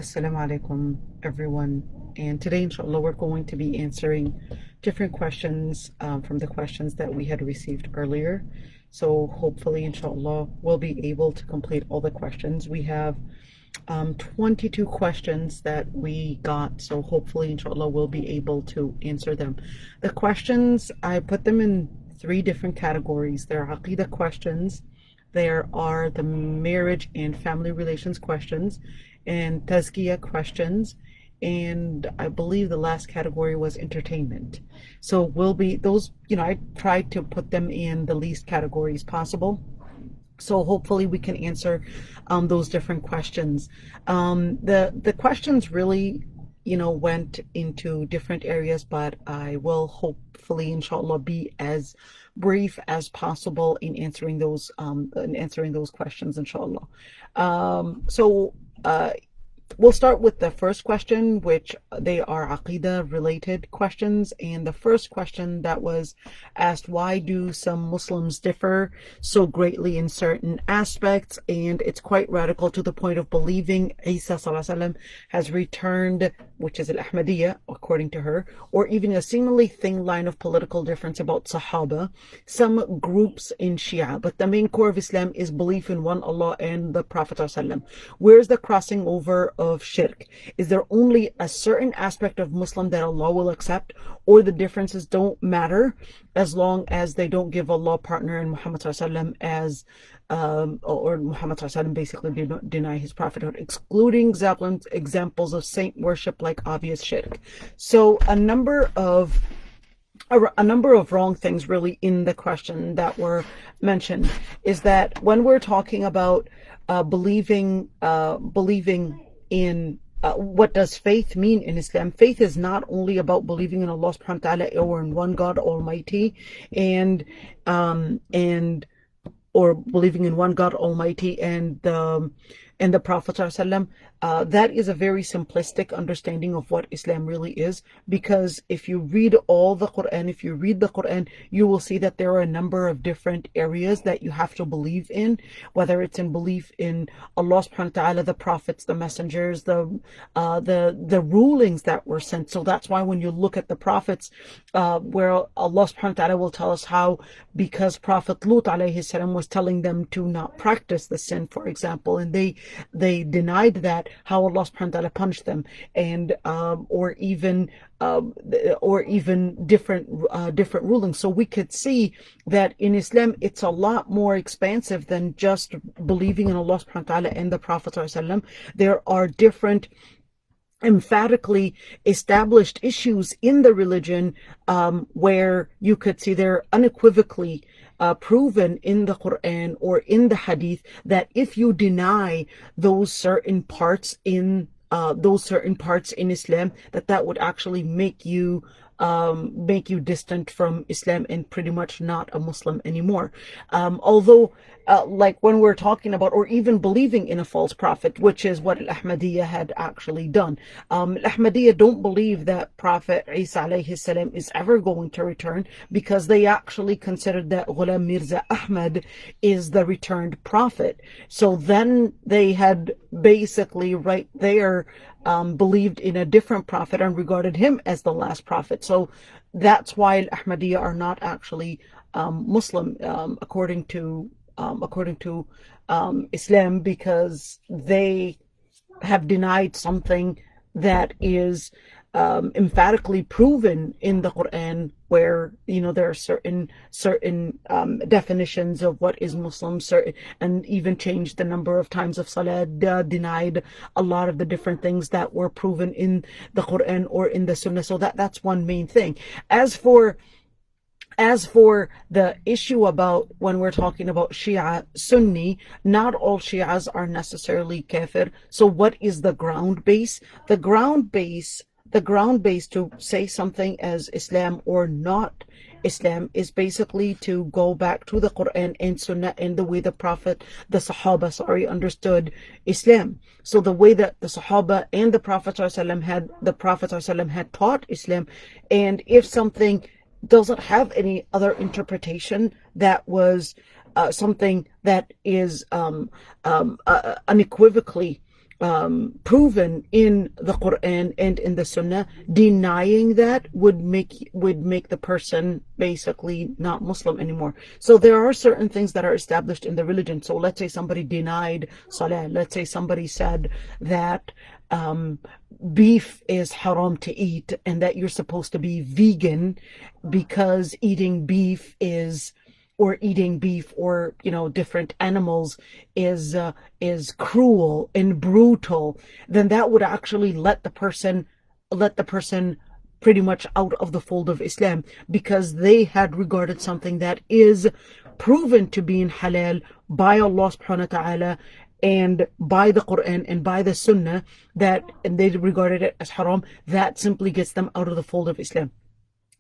Assalamu alaikum, everyone. And today, inshallah, we're going to be answering different questions from the questions that we had received earlier. So hopefully, inshallah, we'll be able to complete all the questions. We have 22 questions that we got. So hopefully, inshallah, we'll be able to answer them. The questions, I put them in three different categories. There are aqidah questions. There are the marriage and family relations questions, and tazkiyah questions, and I believe the last category was entertainment. So will be those, I tried to put them in the least categories possible. So hopefully we can answer those different questions. The questions really, went into different areas, but I will hopefully, inshallah, be as brief as possible in answering those questions, inshallah. We'll start with the first question, which they are aqidah related questions. And the first question that was asked, why do some Muslims differ so greatly in certain aspects? And it's quite radical to the point of believing Aysha Sallahualayhiwasalam has returned, which is al-ahmaddiya, according to her, or even a seemingly thin line of political difference about Sahaba, some groups in Shia. But the main core of Islam is belief in one Allah and the Prophet ﷺ. Where's the crossing over of shirk? Is there only a certain aspect of Muslim that Allah will accept, or the differences don't matter as long as they don't give Allah partner and Muhammad ﷺ as or Muhammad ﷺ basically deny his prophethood, excluding examples of saint worship like obvious shirk? So a number of wrong things really in the question that were mentioned is that when we're talking about believing in what does faith mean in Islam? Faith is not only about believing in Allah subhanahu wa ta'ala or in one God Almighty and or believing in one God Almighty and the Prophet ﷺ. That is a very simplistic understanding of what Islam really is, because if you read the Quran, you will see that there are a number of different areas that you have to believe in, whether it's in belief in Allah subhanahu wa ta'ala, the prophets, the messengers, the rulings that were sent. So that's why when you look at the prophets, where Allah subhanahu wa ta'ala will tell us how, because Prophet Lut alayhi salam was telling them to not practice the sin, for example, and they denied that, how Allah subhanahu wa ta'ala punished them, and or even different rulings. So we could see that in Islam it's a lot more expansive than just believing in Allah subhanahu wa ta'ala and the Prophet sallallahu alaihi wasallam. There are different emphatically established issues in the religion where you could see they're unequivocally proven in the Quran or in the Hadith, that if you deny those certain parts in Islam, that would actually make you distant from Islam and pretty much not a Muslim anymore. Although like when we're talking about, or even believing in a false prophet, which is what al-ahmaddiya had actually done. Al-ahmaddiya don't believe that Prophet Isa alayhi salam is ever going to return, because they actually considered that Ghulam Mirza Ahmad is the returned prophet. So then they had basically right there believed in a different prophet and regarded him as the last prophet. So that's why al-ahmadiyya are not actually Muslim according to Islam, because they have denied something that is emphatically proven in the Quran, where there are certain definitions of what is Muslim, and even changed the number of times of salah, denied a lot of the different things that were proven in the Quran or in the Sunnah. So that's one main thing. As for the issue about when we're talking about Shia Sunni, not all Shias are necessarily kafir. So what is the ground base? The ground base to say something as Islam or not Islam is basically to go back to the Quran and Sunnah and the way the Sahaba understood Islam. So the way that the Sahaba and the Prophet ﷺ had taught Islam, and if something doesn't have any other interpretation that was something that is unequivocally proven in the Quran and in the Sunnah, denying that would make the person basically not Muslim anymore. So there are certain things that are established in the religion. So let's say somebody denied salah. Let's say somebody said that beef is haram to eat and that you're supposed to be vegan because eating beef or different animals is cruel and brutal, then that would actually let the person pretty much out of the fold of Islam, because they had regarded something that is proven to be in halal by Allah subhanahu wa ta'ala and by the Quran and by the Sunnah, and they regarded it as haram. That simply gets them out of the fold of Islam.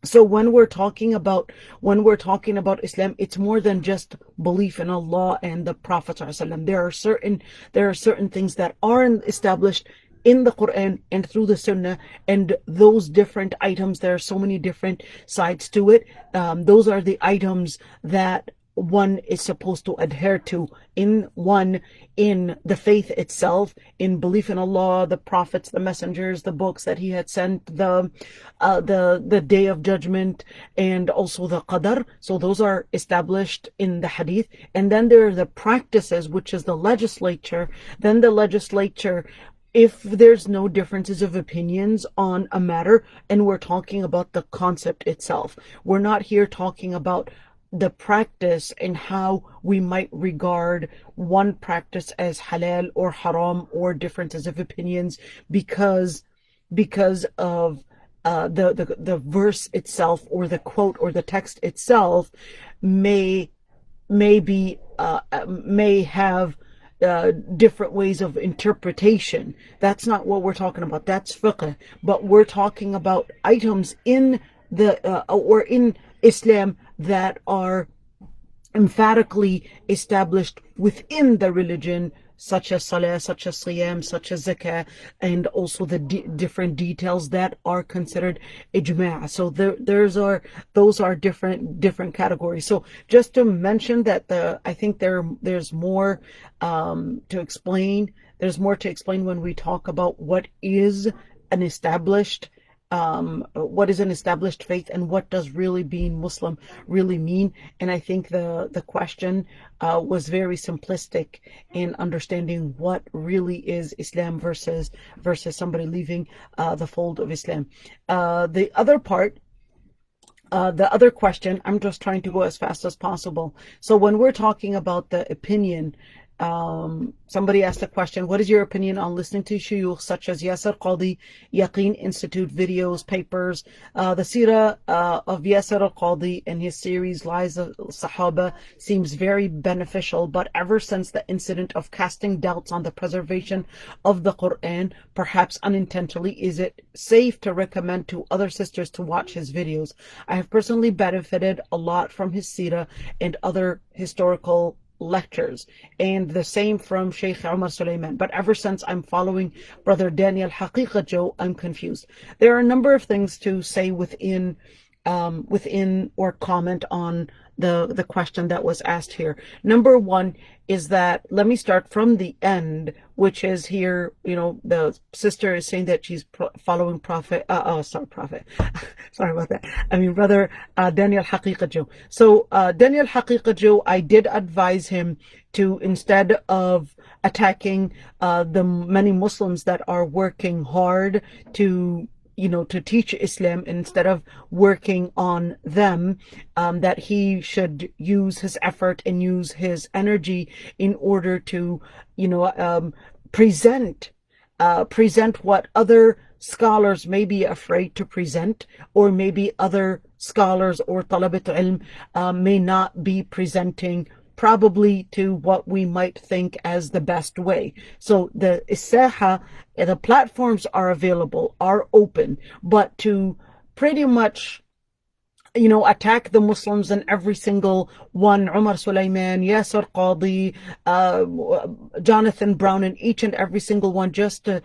So when we're talking about Islam, it's more than just belief in Allah and the Prophet ﷺ. There are certain things that are established in the Quran and through the Sunnah, and those different items, there are so many different sides to it. Those are the items that one is supposed to adhere to in the faith itself, in belief in Allah, the prophets, the messengers, the books that He had sent, the day of judgment, and also the qadar. So those are established in the hadith. And then there are the practices, which is the legislature. Then the legislature, if there's no differences of opinions on a matter, and we're talking about the concept itself, we're not here talking about the practice and how we might regard one practice as halal or haram, or differences of opinions because of the verse itself, or the quote, or the text itself may have different ways of interpretation. That's not what we're talking about. That's fiqh. But we're talking about items in or in Islam that are emphatically established within the religion, such as salah, such as siyam, such as zakah, and also the different details that are considered ijma'. So those are different categories. So just to mention that I think there's more to explain. There's more to explain when we talk about what is an established faith and what does really being Muslim really mean. And I think the question was very simplistic in understanding what really is Islam versus somebody leaving the fold of Islam. The other question, I'm just trying to go as fast as possible. So when we're talking about the opinion, somebody asked a question: what is your opinion on listening to Shuyookh such as Yasir Qadhi, Yaqeen Institute videos, papers, the Seerah of Yasir Qadhi and his series Lies of Sahaba seems very beneficial, but ever since the incident of casting doubts on the preservation of the Quran, perhaps unintentionally, is it safe to recommend to other sisters to watch his videos? I have personally benefited a lot from his Seerah and other historical lectures, and the same from Shaykh Omar Suleiman, but ever since I'm following Br Daniel Haqiqatjou, I'm confused. There are a number of things to say within or comment on the question that was asked here. Number one is that, let me start from the end, which is here, the sister is saying that she's following Prophet, sorry about that. I mean, Brother Daniel Haqiqatjou. So Daniel Haqiqatjou, I did advise him to, instead of attacking the many Muslims that are working hard to teach Islam, instead of working on them, that he should use his effort and use his energy in order to, present what other scholars may be afraid to present, or maybe other scholars or talabat ilm may not be presenting probably to what we might think as the best way. So the platforms are available, are open, but to pretty much attack the Muslims and every single one, Omar Suleiman, Yasir Qadhi, Jonathan Brown, and each and every single one, just to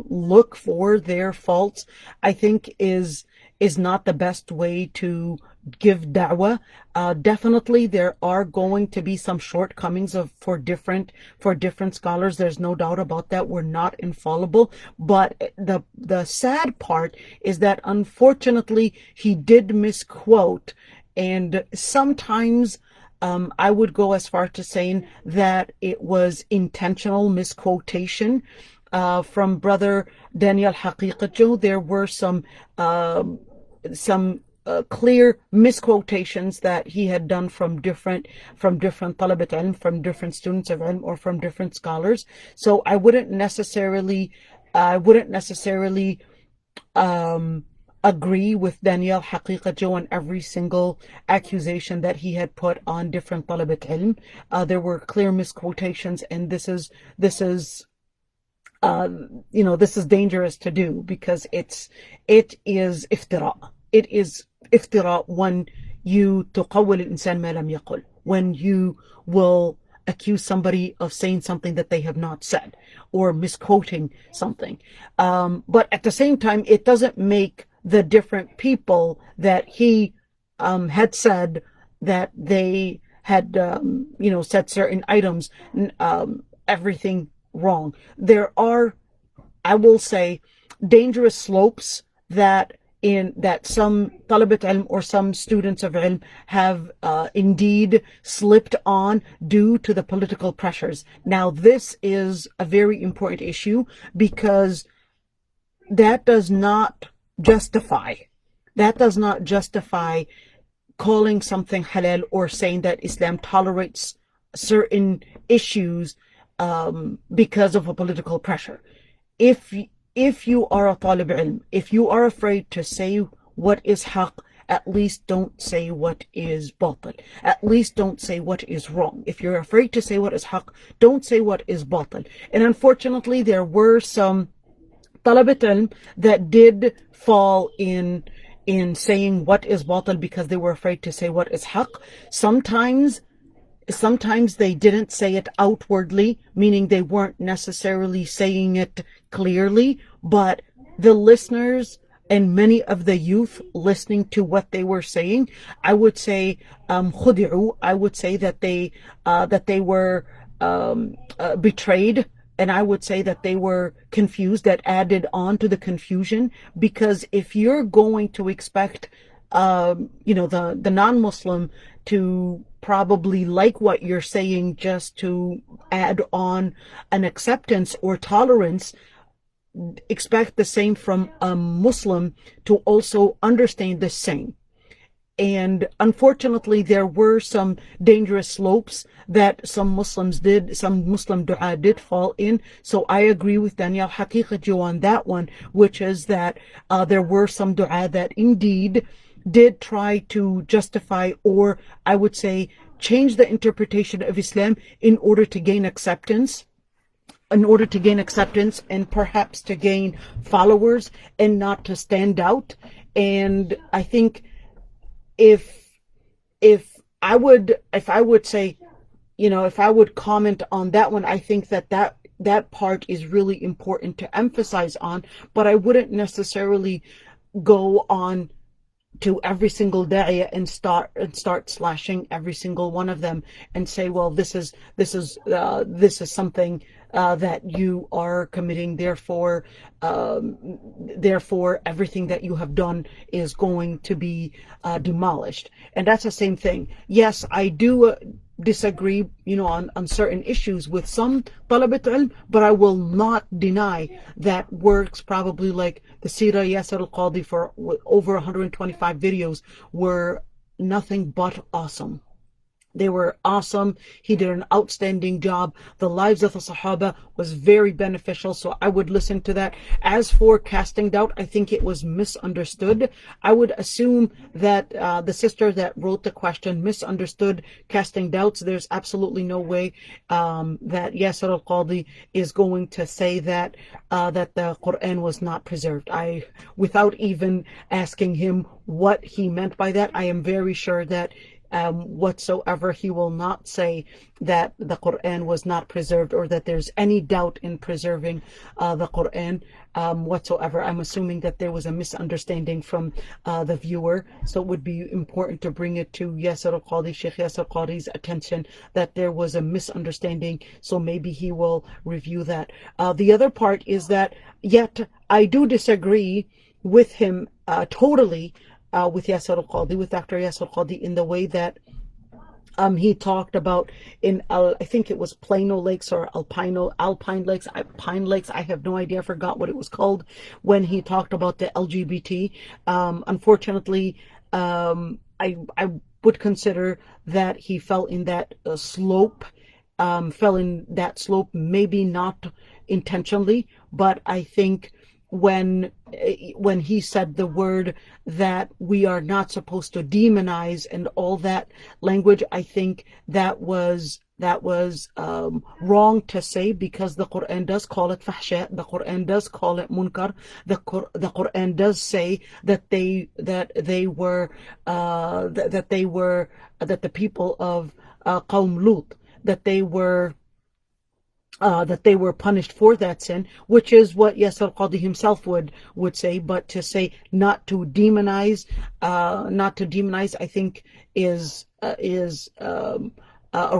look for their faults, I think is not the best way to give da'wah. Definitely there are going to be some shortcomings for different scholars. There's no doubt about that. We're not infallible. But the sad part is that unfortunately he did misquote, and sometimes I would go as far to saying that it was intentional misquotation. From Brother Daniel Haqiqatjou, there were some clear misquotations that he had done from different talabat ilm, from different students of ilm, or from different scholars. So I wouldn't necessarily agree with Daniel Haqiqatjou on every single accusation that he had put on different talabat ilm. There were clear misquotations, and this is this is dangerous to do, because it is iftira. It is iftira when you tuqawwil al-insan ma lam yaqul, when you will accuse somebody of saying something that they have not said, or misquoting something. But at the same time, it doesn't make the different people that he had said that they had said certain items, everything wrong. There are, I will say, dangerous slopes that some talabat ilm or some students of ilm have indeed slipped on due to the political pressures. Now, this is a very important issue, because that does not justify calling something halal, or saying that Islam tolerates certain issues because of a political pressure. If you are a talib ilm, if you are afraid to say what is haqq, at least don't say what is batil. At least don't say what is wrong. If you're afraid to say what is haqq, don't say what is batil. And unfortunately, there were some talabat ilm that did fall in saying what is batil because they were afraid to say what is haqq. Sometimes they didn't say it outwardly, meaning they weren't necessarily saying it clearly, but the listeners and many of the youth listening to what they were saying, I would say, khudi'u, I would say that they were betrayed, and I would say that they were confused, that added on to the confusion. Because if you're going to expect the non-Muslim to probably like what you're saying just to add on an acceptance or tolerance, expect the same from a Muslim to also understand the same. And unfortunately, there were some dangerous slopes that some Muslim dua did fall in. So I agree with Daniel Haqiqatjou on that one, which is that there were some dua that indeed did try to justify, or I would say change the interpretation of Islam in order to gain acceptance, and perhaps to gain followers, and not to stand out. And I think if I would say, if I would comment on that one, I think that part is really important to emphasize on, but I wouldn't necessarily go on to every single da'iyah and start slashing every single one of them and say, well, this is something that you are committing, therefore everything that you have done is going to be demolished. And that's the same thing. Yes, I do disagree, on certain issues with some talabat ilm, but I will not deny that works probably like the Seerah of Yasir al-Qadhi for over 125 videos were nothing but awesome. They were awesome. He did an outstanding job. The lives of the Sahaba was very beneficial, so I would listen to that. As for casting doubt, I think it was misunderstood. I would assume that the sister that wrote the question misunderstood casting doubts. There's absolutely no way that Yasir al-Qadhi is going to say that the Quran was not preserved. Without even asking him what he meant by that, I am very sure that whatsoever. He will not say that the Quran was not preserved or that there's any doubt in preserving the Quran whatsoever. I'm assuming that there was a misunderstanding from the viewer, so it would be important to bring it to Yasir al-Qadhi, Shaykh Yasir al-Qadhi's attention that there was a misunderstanding, so maybe he will review that. The other part is that, yet I do disagree with him totally, with Yasir al-Qadhi, with Dr. Yasir al-Qadhi, in the way that he talked about in I think it was Plano Lakes or Alpine Lakes, Pine Lakes. I have no idea. I forgot what it was called when he talked about the LGBT. Unfortunately, I would consider that he fell in that slope. Maybe not intentionally, but I think when he said the word that we are not supposed to demonize and all that language, I think that was wrong to say, because the Quran does call it fahsha, the Quran does call it munkar, the Quran does say that the people of Qawm Lut, that they were punished for that sin, which is what Yasir al-Qadhi himself would say. But to say not to demonize, I think is a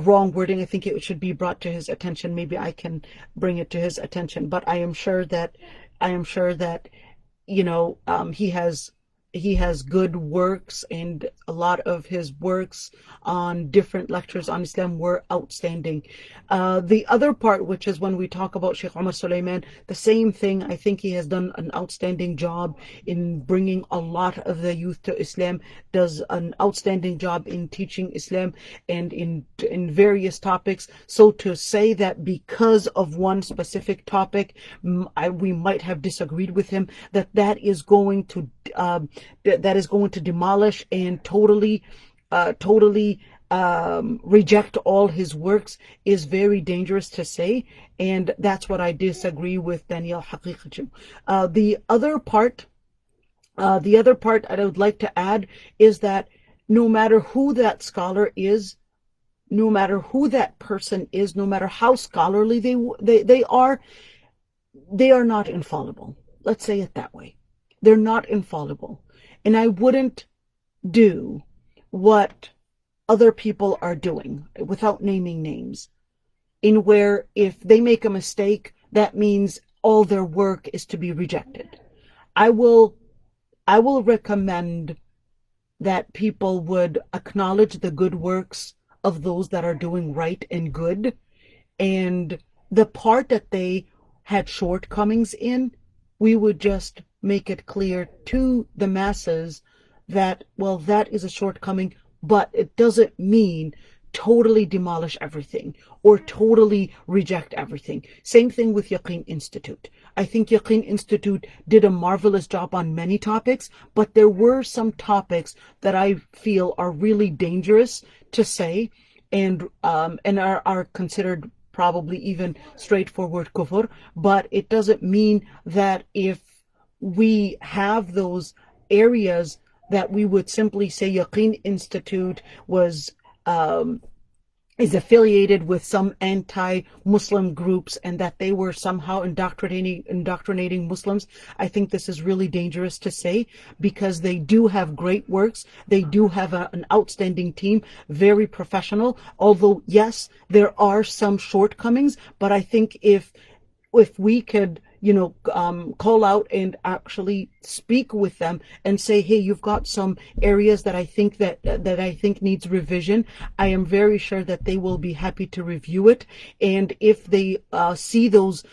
wrong wording. I think it should be brought to his attention. Maybe I can bring it to his attention. But I am sure that he has good works, and a lot of his works on different lectures on Islam were outstanding. The other part, which is when we talk about Shaykh Omar Suleiman, the same thing. I think he has done an outstanding job in bringing a lot of the youth to Islam, does an outstanding job in teaching Islam and in various topics. So to say that because of one specific topic we might have disagreed with him, that is going to demolish and totally reject all his works, is very dangerous to say, and that's what I disagree with Daniel Haqiqatjou. The other part I would like to add is that no matter who that scholar is, no matter who that person is, no matter how scholarly they are not infallible. Let's say it that way. They're not infallible. And I wouldn't do what other people are doing, without naming names, in where if they make a mistake, that means all their work is to be rejected. I will recommend that people would acknowledge the good works of those that are doing right and good, and the part that they had shortcomings in, we would just make it clear to the masses that, well, that is a shortcoming, but it doesn't mean totally demolish everything or totally reject everything. Same thing with Yaqeen Institute. I think Yaqeen Institute did a marvelous job on many topics, but there were some topics that I feel are really dangerous to say, and are considered probably even straightforward kufr. But it doesn't mean that if we have those areas that we would simply say Yaqeen Institute is affiliated with some anti-Muslim groups and that they were somehow indoctrinating Muslims. I think this is really dangerous to say, because they do have great works. They do have an outstanding team, very professional. Although, yes, there are some shortcomings, but I think if we could call out and actually speak with them and say, hey, you've got some areas that I think needs revision, I am very sure that they will be happy to review it. And if they see those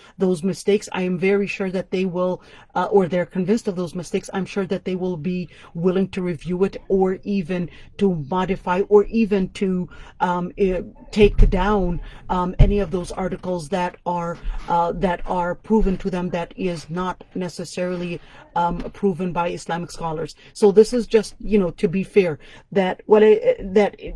mistakes, I am very sure that they will, or they're convinced of those mistakes, I'm sure that they will be willing to review it, or even to modify, or even to take down any of those articles that are proven to them that is not necessarily proven by Islamic scholars. So this is just, to be fair, that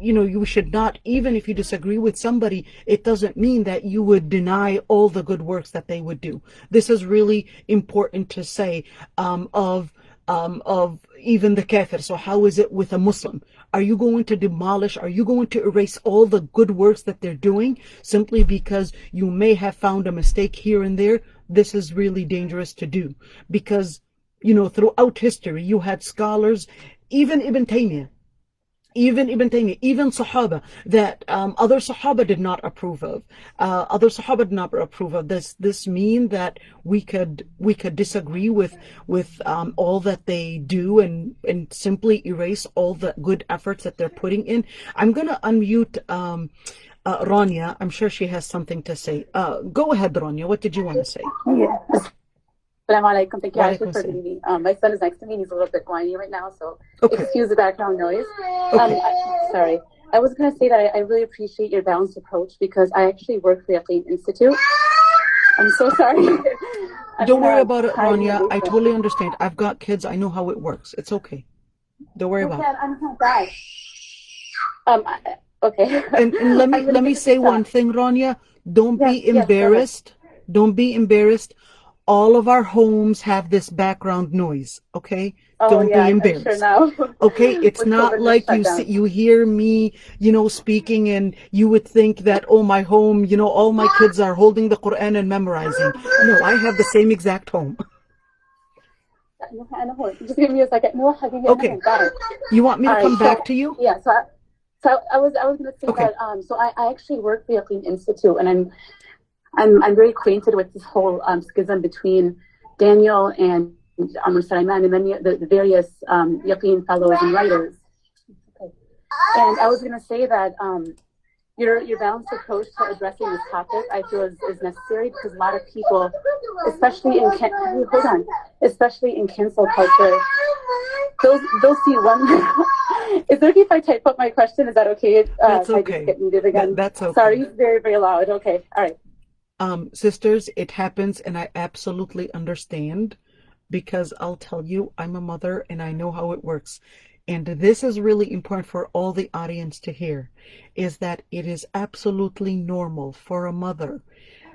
you should not, even if you disagree with somebody, it doesn't mean that you would deny all the good works that they would do. This is really important to say, of of even the kafir. So how is it with a Muslim? Are you going to demolish, are you going to erase all the good works that they're doing simply because you may have found a mistake here and there? This is really dangerous to do, because, you know, throughout history, you had scholars, even Ibn Taymiyyah, even Sahaba, that other Sahaba did not approve of. This mean that we could disagree with all that they do, and simply erase all the good efforts that they're putting in. I'm gonna unmute Rania. I'm sure she has something to say. Go ahead, Rania. What did you want to say? Yeah. Assalamu alaikum. Thank you, Aysha, for meeting me. My son is next to me and he's a little bit whiny right now, so excuse the background noise. Sorry. I was going to say that I really appreciate your balanced approach, because I actually work for Yaqeen Institute. I'm so sorry. Don't worry about it, Rania. I totally understand. I've got kids. I know how it works. It's okay. Don't worry about it. I'm not bad. Okay. And let me say one thing, Rania. Don't be embarrassed. Don't be embarrassed. All of our homes have this background noise, okay? Don't be embarrassed. Sure now. Okay, it's not like you hear me, you know, speaking, and you would think that, oh, my home, you know, all my kids are holding the Quran and memorizing. No, I have the same exact home. Just give me a second. Okay. You want me to come back to you? Yeah. So I was going to say that. So I actually work for Yaqeen Institute, and I'm very acquainted with this whole schism between Daniel and Omar Suleiman, and then the various Yaqeen fellows and writers. Okay. And I was going to say that your balanced approach to addressing this topic, I feel, is necessary, because a lot of people, especially in cancel culture, they'll see one. Is it okay if I type up my question? Is that okay? That's okay. I just get muted again? That's okay. Sorry, very, very loud. Okay, all right. Sisters, it happens, and I absolutely understand, because I'll tell you, I'm a mother and I know how it works. And this is really important for all the audience to hear, is that it is absolutely normal for a mother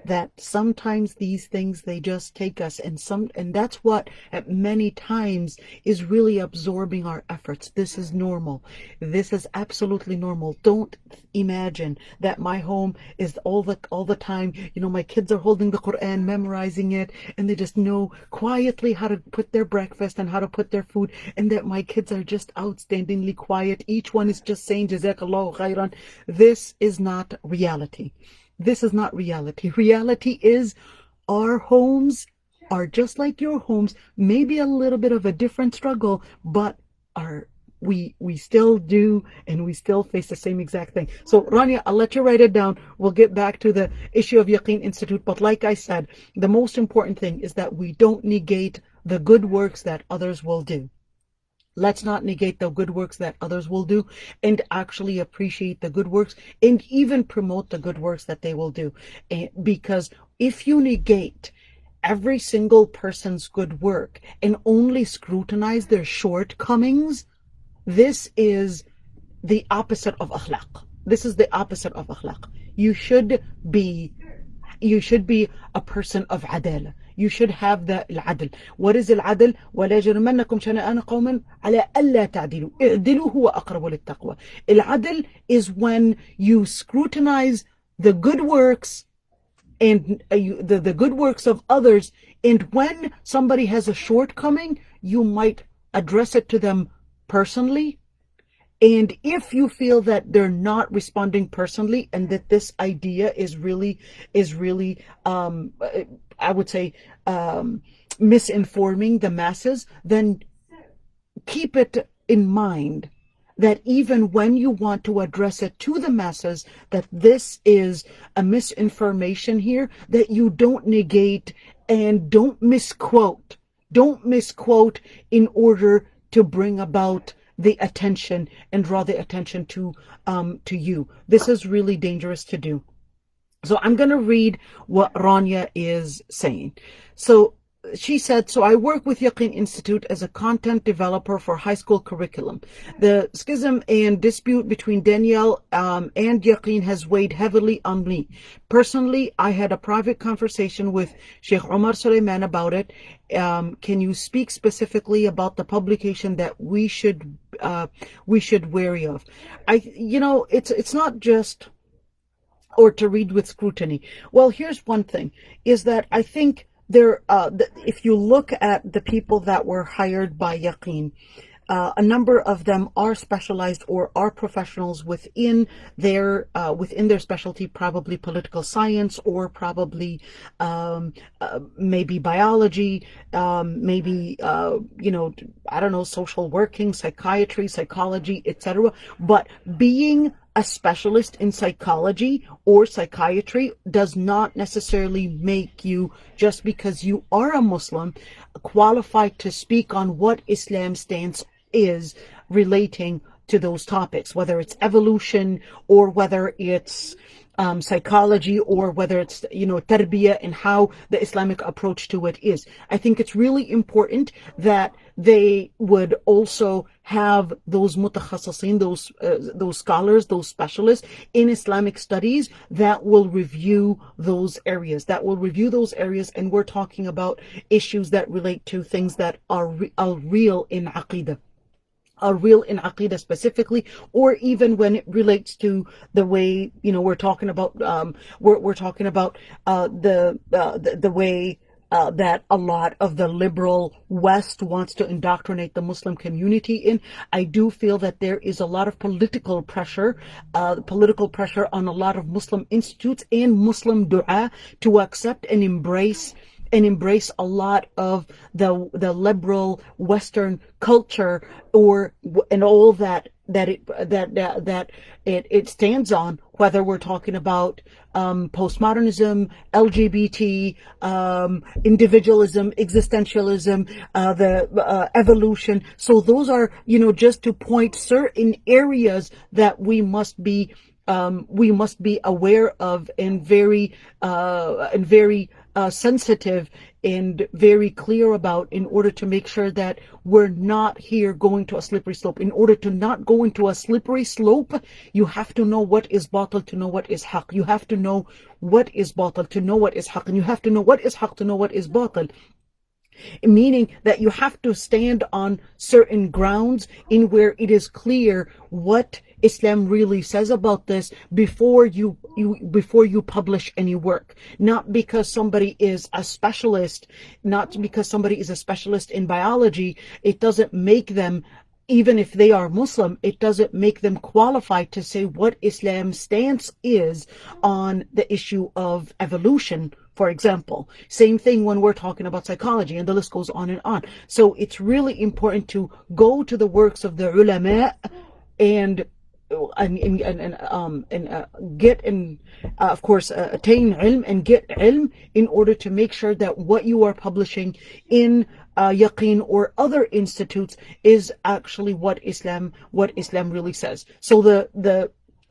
that sometimes these things, they just take us, and that's what at many times is really absorbing our efforts. This is normal. This is absolutely normal. Don't imagine that my home is all the time, you know, my kids are holding the Quran, memorizing it, and they just know quietly how to put their breakfast and how to put their food, and that my kids are just outstandingly quiet. Each one is just saying Jazakallahu khairan. This is not reality. This is not reality. Reality is our homes are just like your homes, maybe a little bit of a different struggle, but we still do, and we still face the same exact thing. So Rania, I'll let you write it down. We'll get back to the issue of Yaqeen Institute. But like I said, the most important thing is that we don't negate the good works that others will do. Let's not negate the good works that others will do, and actually appreciate the good works, and even promote the good works that they will do. Because if you negate every single person's good work and only scrutinize their shortcomings, this is the opposite of akhlaq. This is the opposite of akhlaq. You should be a person of adala. You should have the العدل. What is العدل? ولا يجرمنكم شنآن قوم على ألا تعدلوا اعدلوا هو أقرب للتقوى. العدل is when you scrutinize the good works and the good works of others, and when somebody has a shortcoming, you might address it to them personally. And if you feel that they're not responding personally, and that this idea is really I would say misinforming the masses, then keep it in mind that even when you want to address it to the masses, that this is a misinformation here, that you don't negate and don't misquote. Don't misquote in order to bring about the attention and draw the attention to you. This is really dangerous to do. So I'm going to read what Rania is saying. So she said, so I work with Yaqeen Institute as a content developer for high school curriculum. The schism and dispute between Daniel and Yaqeen has weighed heavily on me. Personally, I had a private conversation with Shaykh Omar Suleiman about it. Can you speak specifically about the publication that we should wary of? It's not just, or to read with scrutiny. Well, here's one thing, is that I think if you look at the people that were hired by Yaqeen, a number of them are specialized or are professionals within their specialty, probably political science, or probably maybe biology, maybe I don't know, social working, psychiatry, psychology, etc. But being a specialist in psychology or psychiatry does not necessarily make you, just because you are a Muslim, qualified to speak on what Islam's stance is relating to those topics, whether it's evolution or whether it's psychology, or whether it's tarbiyah, and how the Islamic approach to it is. I think it's really important that they would also have those mutakhassisin, those scholars, those specialists in Islamic studies that will review those areas. And we're talking about issues that relate to things that are real in Aqidah. Are real in Aqidah specifically, or even when it relates to the way we're talking about the way that a lot of the liberal West wants to indoctrinate the Muslim community in. I do feel that there is a lot of political pressure on a lot of Muslim institutes and Muslim du'a to accept and embrace a lot of the liberal Western culture, and all that it stands on, whether we're talking about postmodernism, LGBT, individualism, existentialism, the evolution. So those are, just to point certain areas that we must be aware of, and very sensitive and very clear about, in order to make sure that we're not here going to a slippery slope. In order to not go into a slippery slope, you have to know what is batil to know what is haqq. You have to know what is batil to know what is haqq, and you have to know what is haqq to know what is batil. Meaning that you have to stand on certain grounds in where it is clear what Islam really says about this before you publish any work. Not because somebody is a specialist, in biology, it doesn't make them, even if they are Muslim, it doesn't make them qualified to say what Islam's stance is on the issue of evolution, for example. Same thing when we're talking about psychology, and the list goes on and on. So it's really important to go to the works of the ulama and get, and of course attain ilm and get ilm, in order to make sure that what you are publishing in Yaqeen or other institutes is actually what Islam really says. So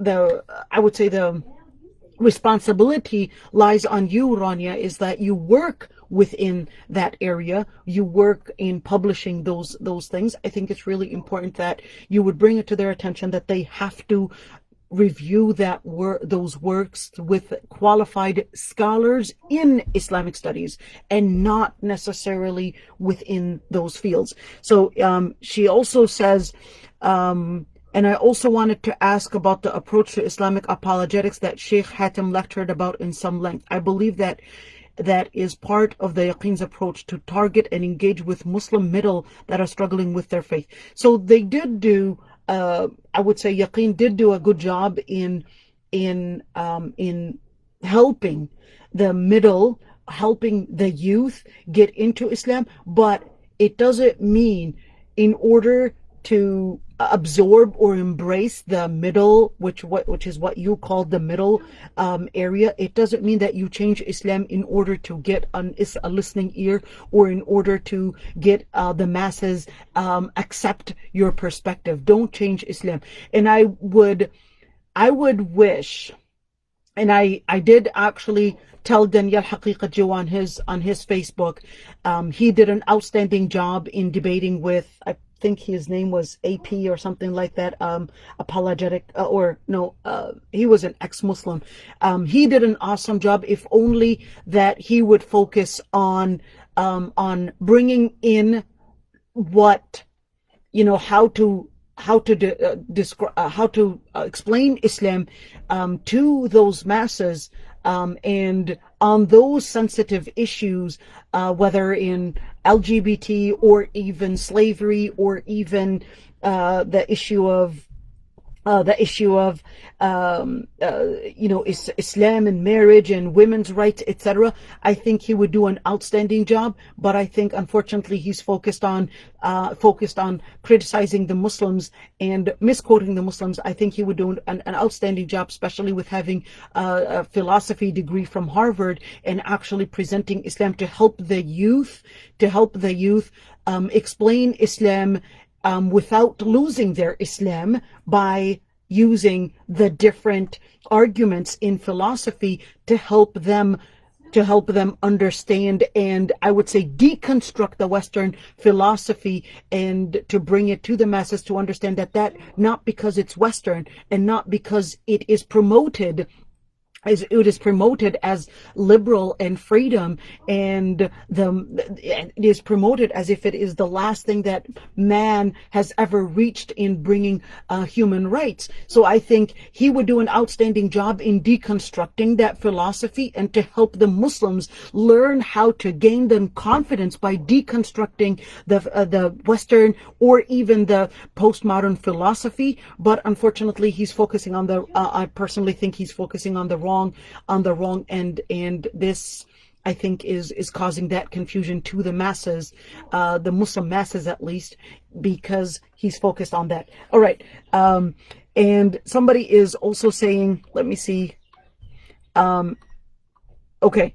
I would say the responsibility lies on you, Rania, is that you work within that area, you work in publishing those things. I think it's really important that you would bring it to their attention that they have to review those works with qualified scholars in Islamic studies, and not necessarily within those fields. So she also says, and I also wanted to ask about the approach to Islamic apologetics that Sheikh Hatem lectured about in some length. I believe that is part of the Yaqeen's approach to target and engage with Muslim middle that are struggling with their faith. So they did do, I would say Yaqeen did do a good job in helping the middle, helping the youth get into Islam, but it doesn't mean, in order to absorb or embrace the middle, which is what you call the middle area, it doesn't mean that you change Islam in order to get a listening ear, or in order to get the masses accept your perspective. Don't change Islam. And I would wish I did actually tell Daniel Haqiqatjou on his Facebook. He did an outstanding job in debating with, I think his name was AP or something like that, apologetic, or no, he was an ex-Muslim. He did an awesome job, if only that he would focus on bringing in what, how to explain Islam to those masses, and on those sensitive issues, whether in LGBT or even slavery, or even the issue of Islam and marriage and women's rights, etc. I think he would do an outstanding job, but I think unfortunately he's focused on criticizing the Muslims and misquoting the Muslims. I think he would do an outstanding job, especially with having a philosophy degree from Harvard and actually presenting Islam to help the youth explain Islam without losing their Islam, by using the different arguments in philosophy to help them understand, and I would say deconstruct the Western philosophy, and to bring it to the masses to understand that not because it's Western and not because it is promoted as liberal and freedom, and it is promoted as if it is the last thing that man has ever reached in bringing human rights. So I think he would do an outstanding job in deconstructing that philosophy, and to help the Muslims learn how to gain them confidence by deconstructing the Western or even the postmodern philosophy. But unfortunately, he's focusing on I personally think he's focusing on the wrong end, and this, I think, is causing that confusion to the masses, the Muslim masses at least, because he's focused on that. All right, and somebody is also saying, let me see, okay.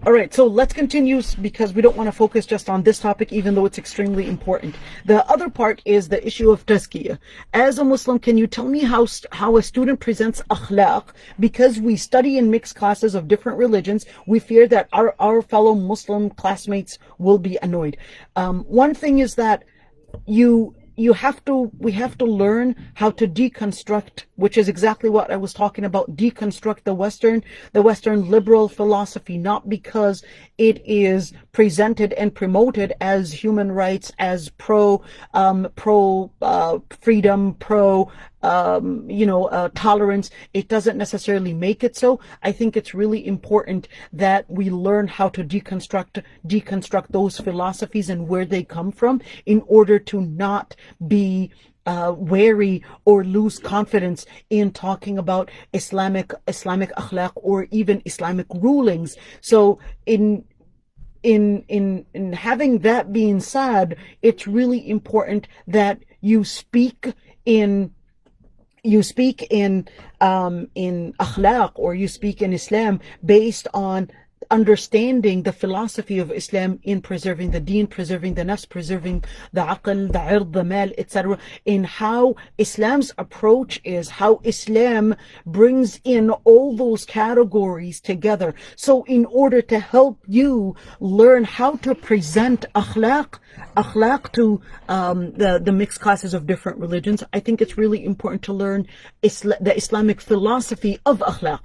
All right, so let's continue, because we don't want to focus just on this topic, even though it's extremely important. The other part is the issue of tazkiyah. As a Muslim, can you tell me how a student presents akhlaq? Because we study in mixed classes of different religions, we fear that our fellow Muslim classmates will be annoyed. One thing is that we have to learn how to deconstruct, which is exactly what I was talking about, deconstruct the Western liberal philosophy, not because it is presented and promoted as human rights, as pro freedom, pro tolerance. It doesn't necessarily make it so. I think it's really important that we learn how to deconstruct those philosophies and where they come from, in order to not be wary or lose confidence in talking about Islamic akhlaq or even Islamic rulings. So in having that being said, it's really important that you speak in akhlaq, or you speak in Islam based on understanding the philosophy of Islam in preserving the deen, preserving the nafs, preserving the aql, the ird, the mal, etc. In how Islam's approach is, how Islam brings in all those categories together. So in order to help you learn how to present akhlaq to the mixed classes of different religions, I think it's really important to learn the Islamic philosophy of akhlaq.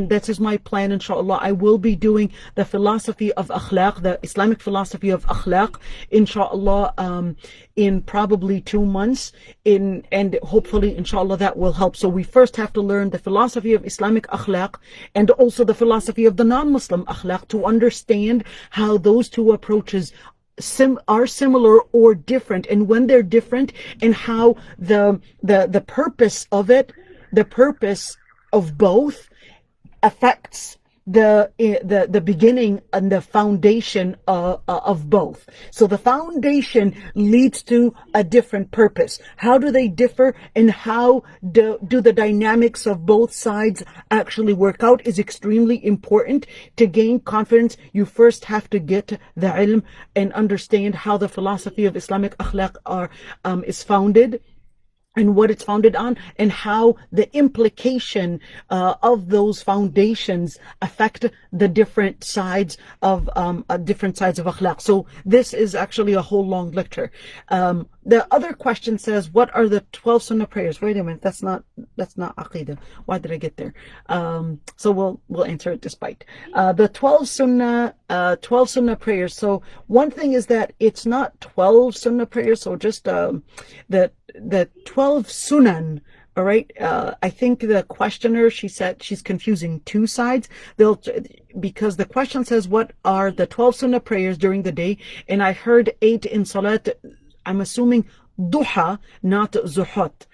That is my plan, inshallah. I will be doing the philosophy of akhlaq, the Islamic philosophy of akhlaq, inshallah, in probably 2 months, and hopefully, inshallah, that will help. So we first have to learn the philosophy of Islamic akhlaq, and also the philosophy of the non-Muslim akhlaq, to understand how those two approaches are similar or different, and when they're different, and how the purpose of it, the purpose of both, affects the beginning and the foundation of both. So the foundation leads to a different purpose. How do they differ, and how do the dynamics of both sides actually work out is extremely important. To gain confidence, you first have to get the ilm and understand how the philosophy of Islamic akhlaq is founded. and what it's founded on, and how the implication of those foundations affect the different sides of akhlaq. So this is actually a whole long lecture. The other question says, what are the 12 sunnah prayers? Wait a minute, that's not aqidah. Why did I get there? So we'll answer it despite the 12 sunnah prayers. So one thing is that it's not 12 sunnah prayers, so just the 12 sunan. All right. I think the questioner, she said she's confusing two sides. Because the question says, what are the 12 sunnah prayers during the day? And I heard 8 in salat. I'm assuming duha, not zuhut.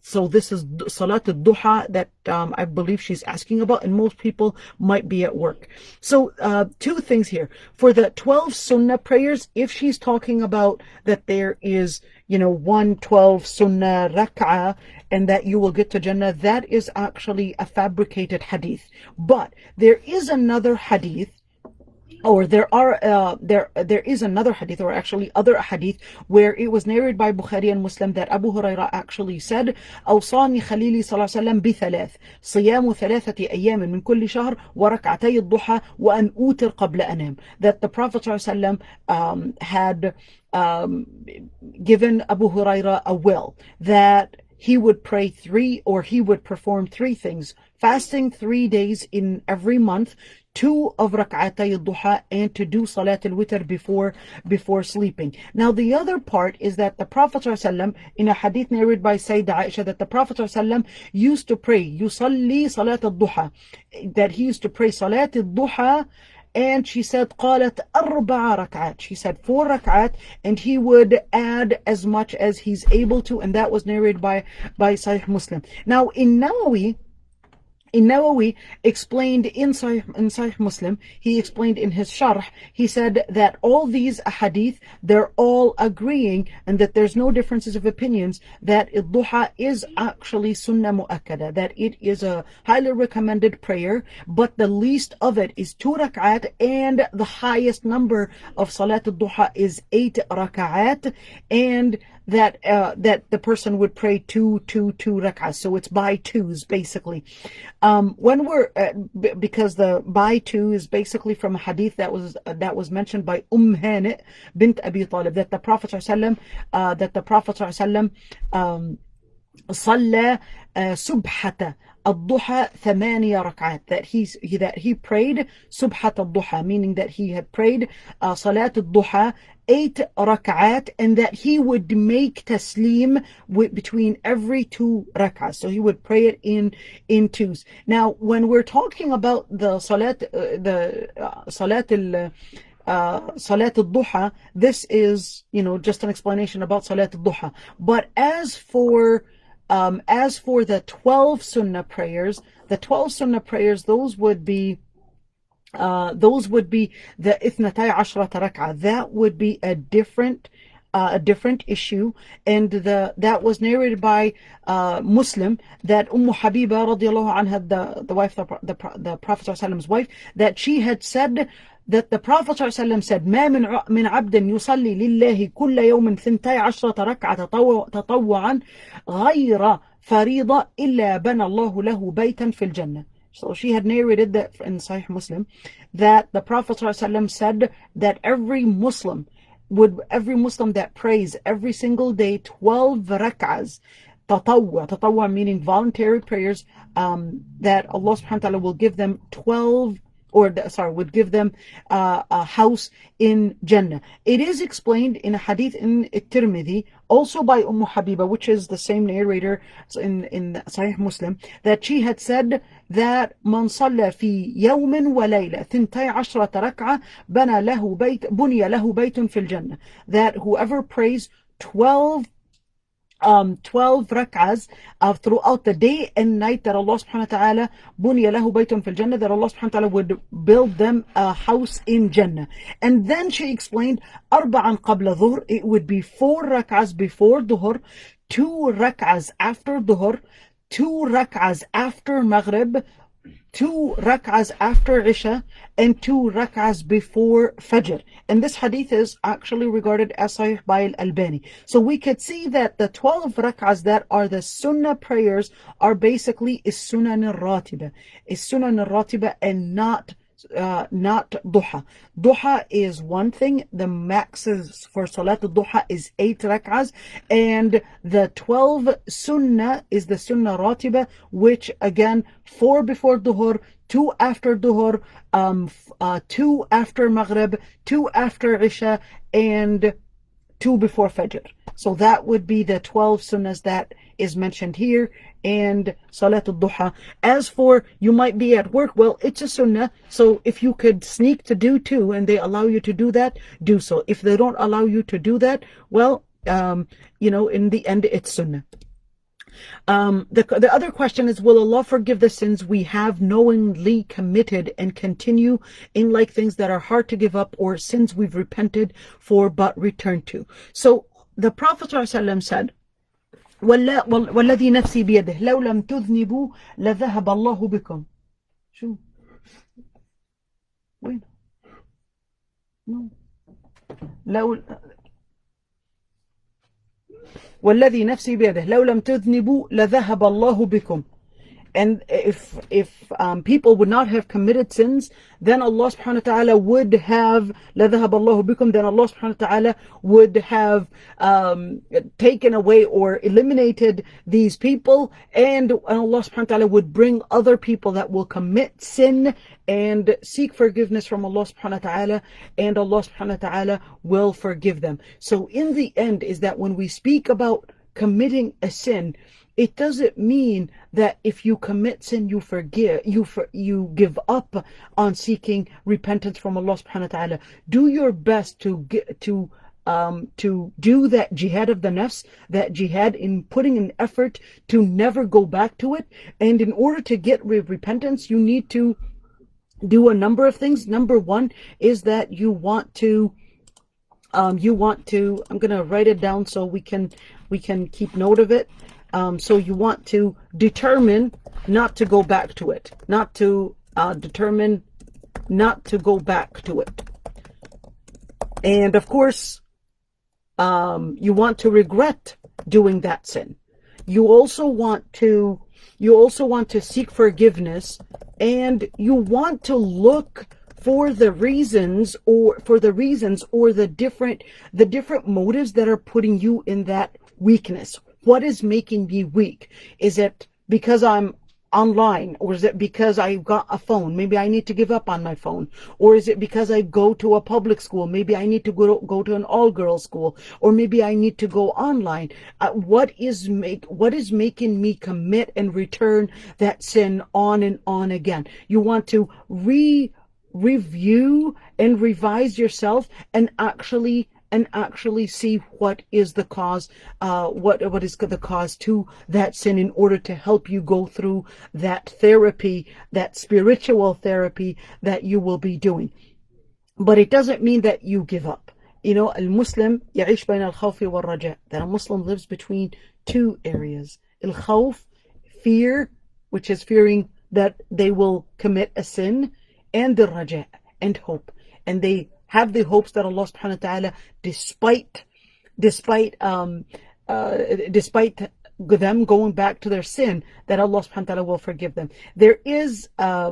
So this is salat al-duha that I believe she's asking about, and most people might be at work. So two things here. For the 12 sunnah prayers, if she's talking about that there is 112 sunnah rak'ah and that you will get to Jannah, that is actually a fabricated hadith. But there is another hadith, or there is another hadith, or actually other hadith, where it was narrated by Bukhari and Muslim that Abu Hurairah actually said, أوصاني خليلي صلى الله عليه وسلم بثلاث صيام ثلاثة أيام من كل شهر وركعتي الضحى وأن أوتر قبل أنام. That the Prophet صلى الله عليه وسلم had given Abu Hurairah a will that he would pray he would perform 3 things: fasting 3 days in every month, 2 of rak'atay al-duha, and to do salat al-witr before sleeping. Now the other part is that the Prophet ﷺ, in a hadith narrated by Sayyidah Aysha, that the Prophet ﷺ used to pray yusalli salat al-duha, that he used to pray salat al-duha. And she said, قالت 4 ركعات. She said 4 rak'at, and he would add as much as he's able to, and that was narrated by Sahih Muslim. Now in Nawawi explained in Sahih Muslim, he explained in his sharh, he said that all these hadith, they're all agreeing, and that there's no differences of opinions, that duha is actually sunnah mu'akkada, that it is a highly recommended prayer, but the least of it is 2 rak'at, and the highest number of salat al-duha is 8 rak'at, and that the person would pray two rak'ahs. So it's by twos, basically. When we're because the by 2 is basically from a hadith that was mentioned by Hani bint Abi Talib, that the Prophet ﷺ صلى سبحة الضحى 8 ركعات, that he prayed subhat al-duha, meaning that he had prayed salat al-duha 8 rak'at, and that he would make taslim between every 2 rak'ahs. So he would pray it in twos. Now when we're talking about the salat al-duha, this is just an explanation about salat al-duha. But as for the 12 sunnah prayers, those would be the ithnatay ashrata rak'ah. That would be a different issue, and that was narrated by Muslim, that Habiba radiallahu anha, the wife, the Prophet ﷺ's wife, that she had said that the Prophet ﷺ said, ما من عبد يصلي لله كل يوم 12 ركعة تطوعا غير فريضة إلا بنى الله له بيتا في الجنة. So she had narrated that in Sahih Muslim, that the Prophet ﷺ said that every Muslim that prays every single day 12 rak'ahs, tatawwa meaning voluntary prayers, that Allah subhanahu wa ta'ala will give them would give them a house in Jannah. It is explained in a hadith in Tirmidhi, also by Habiba, which is the same narrator in Sahih Muslim, that she had said that من صلى في يوم وليلة 12 ركعة بني له بيت في الجنة, that whoever prays 12 rak'ahs throughout the day and night, that Allah subhanahu wa ta'ala bunya lahu baytun fil jannah, that Allah subhanahu wa ta'ala would build them a house in Jannah. And then she explained 4 qabla dhuhr, it would be 4 rak'ahs before dhuhr, 2 rak'ahs after dhuhr, 2 rak'ahs after maghrib, 2 rak'ahs after Isha, and 2 rak'ahs before Fajr. And this hadith is actually regarded as Sahih by Al-Albani. So we could see that the 12 rak'ahs that are the Sunnah prayers are basically Sunan al-Ratiba. Sunan al-Ratiba and not duha. Duha is one thing. The max is for Salat al-Duha is 8 rak'ahs, and the 12 Sunnah is the Sunnah Ratiba, which again 4 before Dhuhr, 2 after Dhuhr, 2 after Maghrib, 2 after Isha, and 2 before Fajr. So that would be the 12 Sunnahs that is mentioned here, and Salat al-Duha. As for you might be at work, well, it's a Sunnah, so if you could sneak to do 2 and they allow you to do that, do so. If they don't allow you to do that, well, in the end, it's Sunnah. The other question is, will Allah forgive the sins we have knowingly committed and continue in like things that are hard to give up, or sins we've repented for but returned to? So the Prophet ﷺ said, والذي نفسي بيده لو لم تذنبوا لذهب الله بكم. شو وين لو والذي نفسي بيده لو لم تذنبوا لذهب الله بكم. And if people would not have committed sins, then Allah subhanahu wa ta'ala would have لَذَهَبَ اللَّهُ بِكُمْ, then Allah subhanahu wa ta'ala would have taken away or eliminated these people, and Allah subhanahu wa ta'ala would bring other people that will commit sin and seek forgiveness from Allah subhanahu wa ta'ala, and Allah subhanahu wa ta'ala will forgive them. So in the end is that when we speak about committing a sin, it doesn't mean that if you commit sin, you forgive, you give up on seeking repentance from Allah subhanahu wa ta'ala. Do your best to do that jihad of the nafs, that jihad in putting an effort to never go back to it. And in order to get repentance, you need to do a number of things. Number one is that you want to, I'm going to write it down so we can keep note of it. So you want to determine not to go back to it, determine not to go back to it. And of course, you want to regret doing that sin. You also want to seek forgiveness, and you want to look for the reasons or the different motives that are putting you in that weakness. What is making me weak? Is it because I'm online, or is it because I got a phone? Maybe I need to give up on my phone. Or is it because I go to a public school? Maybe I need to go to an all-girls school, or maybe I need to go online. What is making me commit and return that sin on and on again? You want to review and revise yourself and actually see what is the cause, what is the cause to that sin, in order to help you go through that therapy, that spiritual therapy that you will be doing. But it doesn't mean that you give up. Al-Muslim يعيش بين الخوف والرجاء, that a Muslim lives between 2 areas. Al-Khawf, fear, which is fearing that they will commit a sin, and the raja, and hope. And they have the hopes that Allah subhanahu wa ta'ala, despite them going back to their sin, that Allah subhanahu wa ta'ala will forgive them. There is a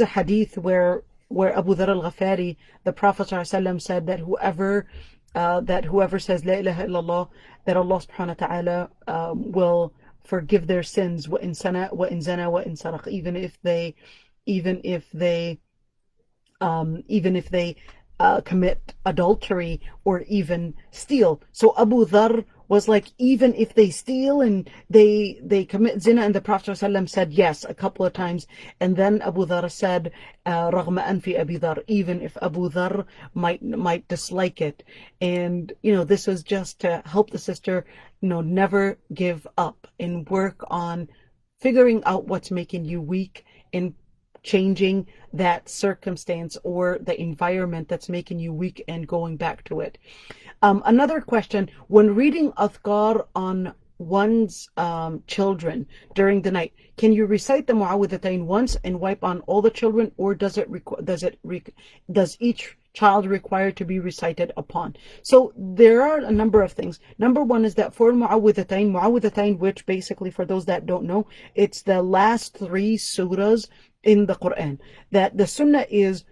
hadith where Abu Dharr al-Ghafari, the Prophet ﷺ, said that whoever says La ilaha illallah, that Allah subhanahu wa ta'ala will forgive their sins, wa in sana wa in zana wa in saraq, even if they commit adultery or even steal. So Abu Dharr was like, even if they steal and they commit zina, and the Prophet ﷺ said yes a couple of times. And then Abu Dharr said, رغم أنف أبي ذر, even if Abu Dharr might dislike it. And this was just to help the sister never give up and work on figuring out what's making you weak, and changing that circumstance or the environment that's making you weak and going back to it. Another question: when reading adhkar on one's children during the night, can you recite the mu'awwidhatayn once and wipe on all the children, or does each child require to be recited upon? So there are a number of things. Number one is that for mu'awwidhatayn, which basically, for those that don't know, it's the last 3 surahs in the Quran. That the sunnah is,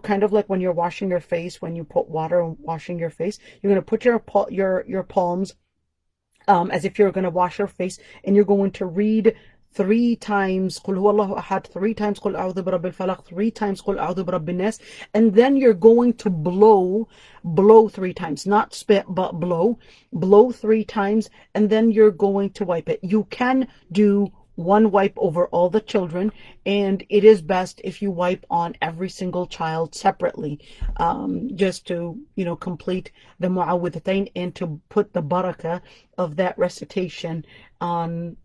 kind of like when you're washing your face, when you put water on washing your face, you're going to put your palms as if you're going to wash your face, and you're going to read 3 times Qul Huwallahu Ahad, 3 times Qul A'udhu bi Rabbil Falaq, 3 times Qul A'udhu bi Rabbin Nas, and then you're going to blow 3 times, not spit, but blow 3 times, and then you're going to wipe it. You can do one wipe over all the children, and it is best if you wipe on every single child separately, just to complete the mu'awwidhatayn and to put the barakah of that recitation on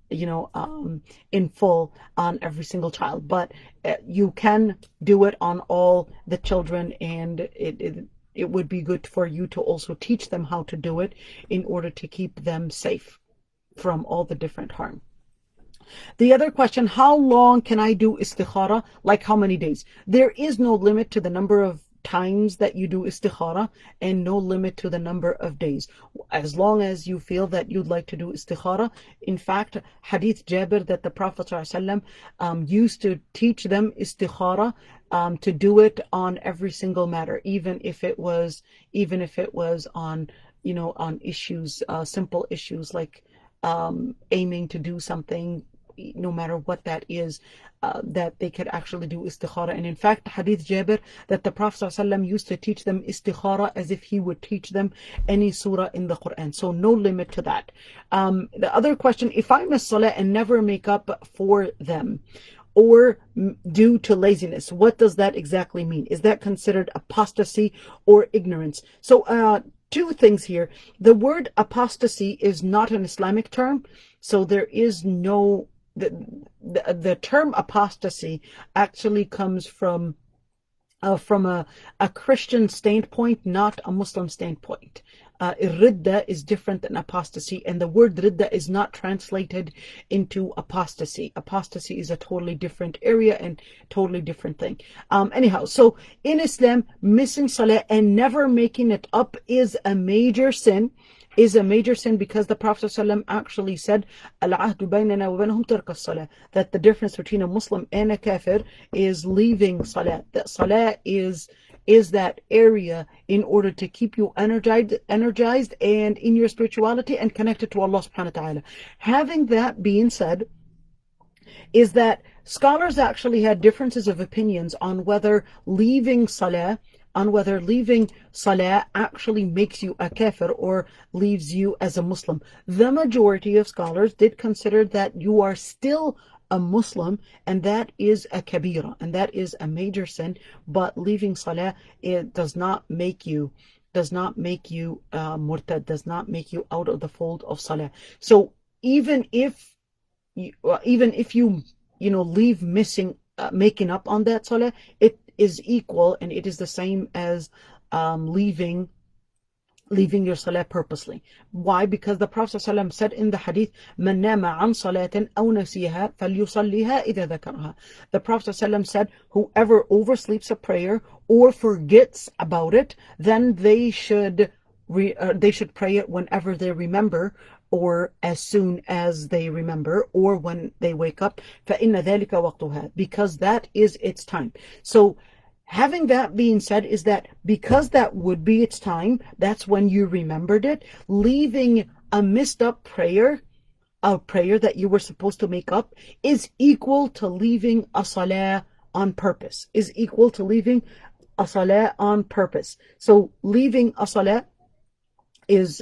in full on every single child. But you can do it on all the children, and it would be good for you to also teach them how to do it in order to keep them safe from all the different harm. The other question, how long can I do istikhara? Like how many days? There is no limit to the number of times that you do istikhara, and no limit to the number of days, as long as you feel that you'd like to do istikhara. In fact, hadith Jabir that the Prophet ﷺ used to teach them istikhara, to do it on every single matter, even if it was on on issues, simple issues like aiming to do something, no matter what that is, that they could actually do istikhara. And in fact, hadith Jabir that the Prophet ﷺ used to teach them istikhara as if he would teach them any surah in the Quran. So no limit to that. The other question, if I miss salah and never make up for them, or due to laziness, what does that exactly mean? Is that considered apostasy or ignorance? So 2 things here. The word apostasy is not an Islamic term, so there is no, the term apostasy actually comes from a Christian standpoint, not a Muslim standpoint. Ridda is different than apostasy, and the word ridda is not translated into apostasy. Apostasy is a totally different area and totally different thing. Anyhow, so in Islam, missing salah and never making it up is a major sin. Because the Prophet ﷺ actually said, Al-ahdu baynana wa baynahum tark as-salah, that the difference between a Muslim and a kafir is leaving salah. That salah is that area in order to keep you energized and in your spirituality and connected to Allah subhanahu wa ta'ala. Having that being said, is that scholars actually had differences of opinions on whether leaving salah actually makes you a kafir or leaves you as a Muslim. The majority of scholars did consider that you are still a Muslim, and that is a kabira, and that is a major sin. But leaving salah, it does not make you murtad, does not make you out of the fold of salah. So even if you leave making up on that salah, it is equal, and it is the same as leaving your salah purposely. Why? Because the Prophet ﷺ said in the hadith, "Man nama an salatin aw nasiha falyusalliha idha dhakarha." The Prophet ﷺ said, whoever oversleeps a prayer or forgets about it, then they should pray it whenever they remember, or as soon as they remember, or when they wake up. فَإِنَّ ذَلِكَ وَقْتُهَا, because that is its time. So having that being said, is that because that would be its time, that's when you remembered it. Leaving a messed up prayer, a prayer that you were supposed to make up, is equal to leaving a salah on purpose. So leaving a salah is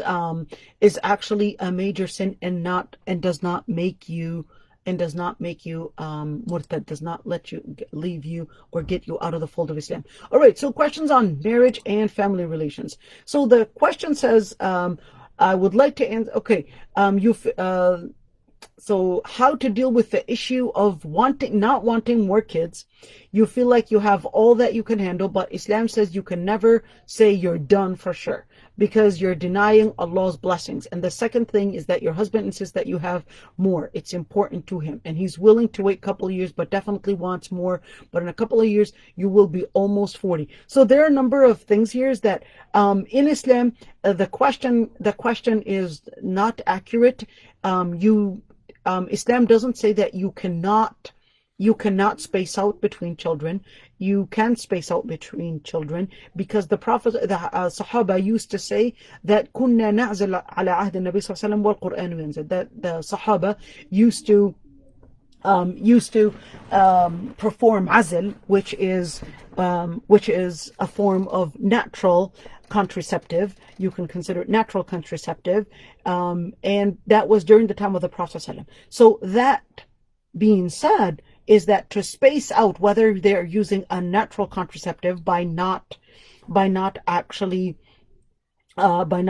actually a major sin, and does not make you murtad, does not leave you or get you out of the fold of Islam. All right, so questions on marriage and family relations. So the question says, I would like to answer. Okay, so how to deal with the issue of not wanting more kids. You feel like you have all that you can handle, but Islam says you can never say you're done for sure. because you're denying Allah's blessings. And the second thing is that your husband insists that you have more. It's important to him, and he's willing to wait a couple of years, but definitely wants more. But in a couple of years, you will be almost 40. So there are a number of things here that in Islam, the question is not accurate. Islam doesn't say that you cannot space out between children. You can space out between children, because the Prophet, the Sahaba used to say that كنا نعزل على عهد النبي صلى الله عليه وسلم والقرآن ينزل. That the Sahaba used to perform azl, which is a form of natural contraceptive. You can consider it natural contraceptive, and that was during the time of the Prophet ﷺ. So that being said, is that to space out whether they're using a natural contraceptive by not actually letting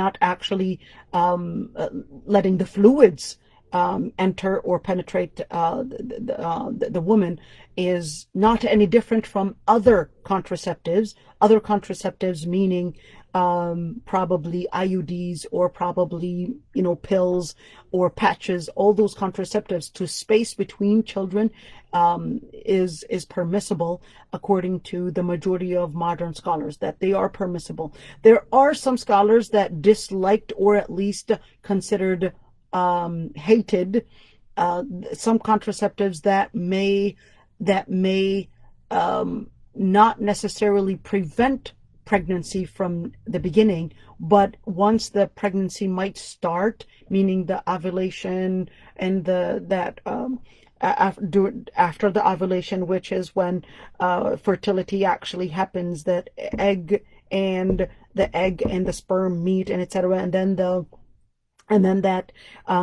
the fluids enter or penetrate the woman, is not any different from other contraceptives. Other contraceptives meaning probably IUDs, or probably pills or patches. All those contraceptives to space between children is permissible, according to the majority of modern scholars, that they are permissible. There are some scholars that disliked, or at least considered hated, some contraceptives that may not necessarily prevent pregnancy from the beginning, but once the pregnancy might start, meaning the ovulation and after the ovulation, which is when fertility actually happens, that egg and the sperm meet, and etc., and then that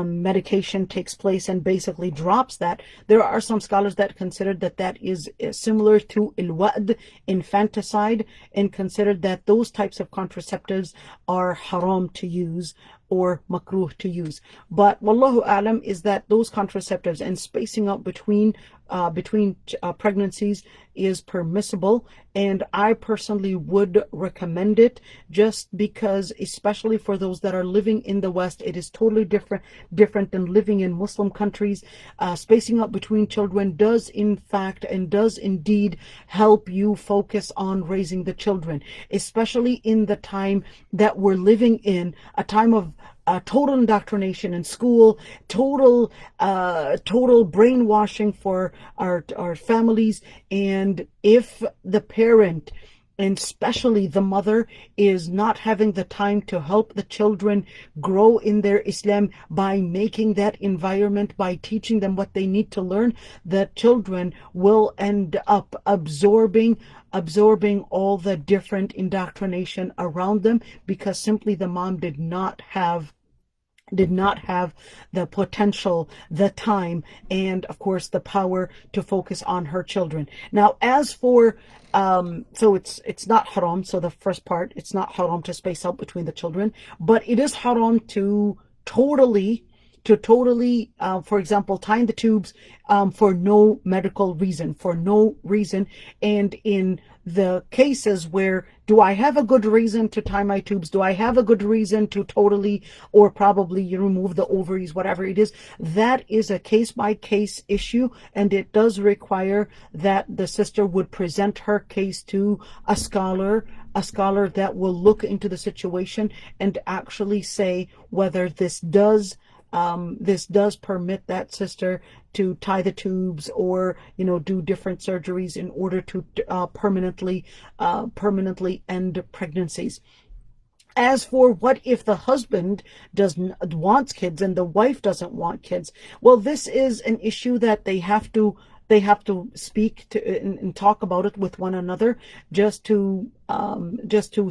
medication takes place and basically drops that. There are some scholars that considered that is similar to al-wa'd, infanticide, and considered that those types of contraceptives are haram to use or makruh to use. But wallahu alam is that those contraceptives and spacing out between pregnancies is permissible, and I personally would recommend it, just because, especially for those that are living in the West, it is totally different than living in Muslim countries. Spacing out between children does indeed help you focus on raising the children, especially in the time that we're living in, a time of total indoctrination in school, total brainwashing for our families. And if the parent, and especially the mother, is not having the time to help the children grow in their Islam by making that environment, by teaching them what they need to learn, the children will end up absorbing all the different indoctrination around them, because simply the mom did not have the potential, the time, and of course the power to focus on her children. Now, as for so it's not haram. So the first part, it's not haram to space out between the children, but it is haram to totally, for example, tying the tubes for no medical reason, and in the cases where, do I have a good reason to tie my tubes? Do I have a good reason to totally, or probably you remove the ovaries, whatever it is? That is a case-by-case issue, and it does require that the sister would present her case to a scholar that will look into the situation and actually say whether this does permit that sister to tie the tubes, or do different surgeries in order to permanently end pregnancies. As for what if the husband wants kids and the wife doesn't want kids? Well, this is an issue that they have to speak to and talk about it with one another, just to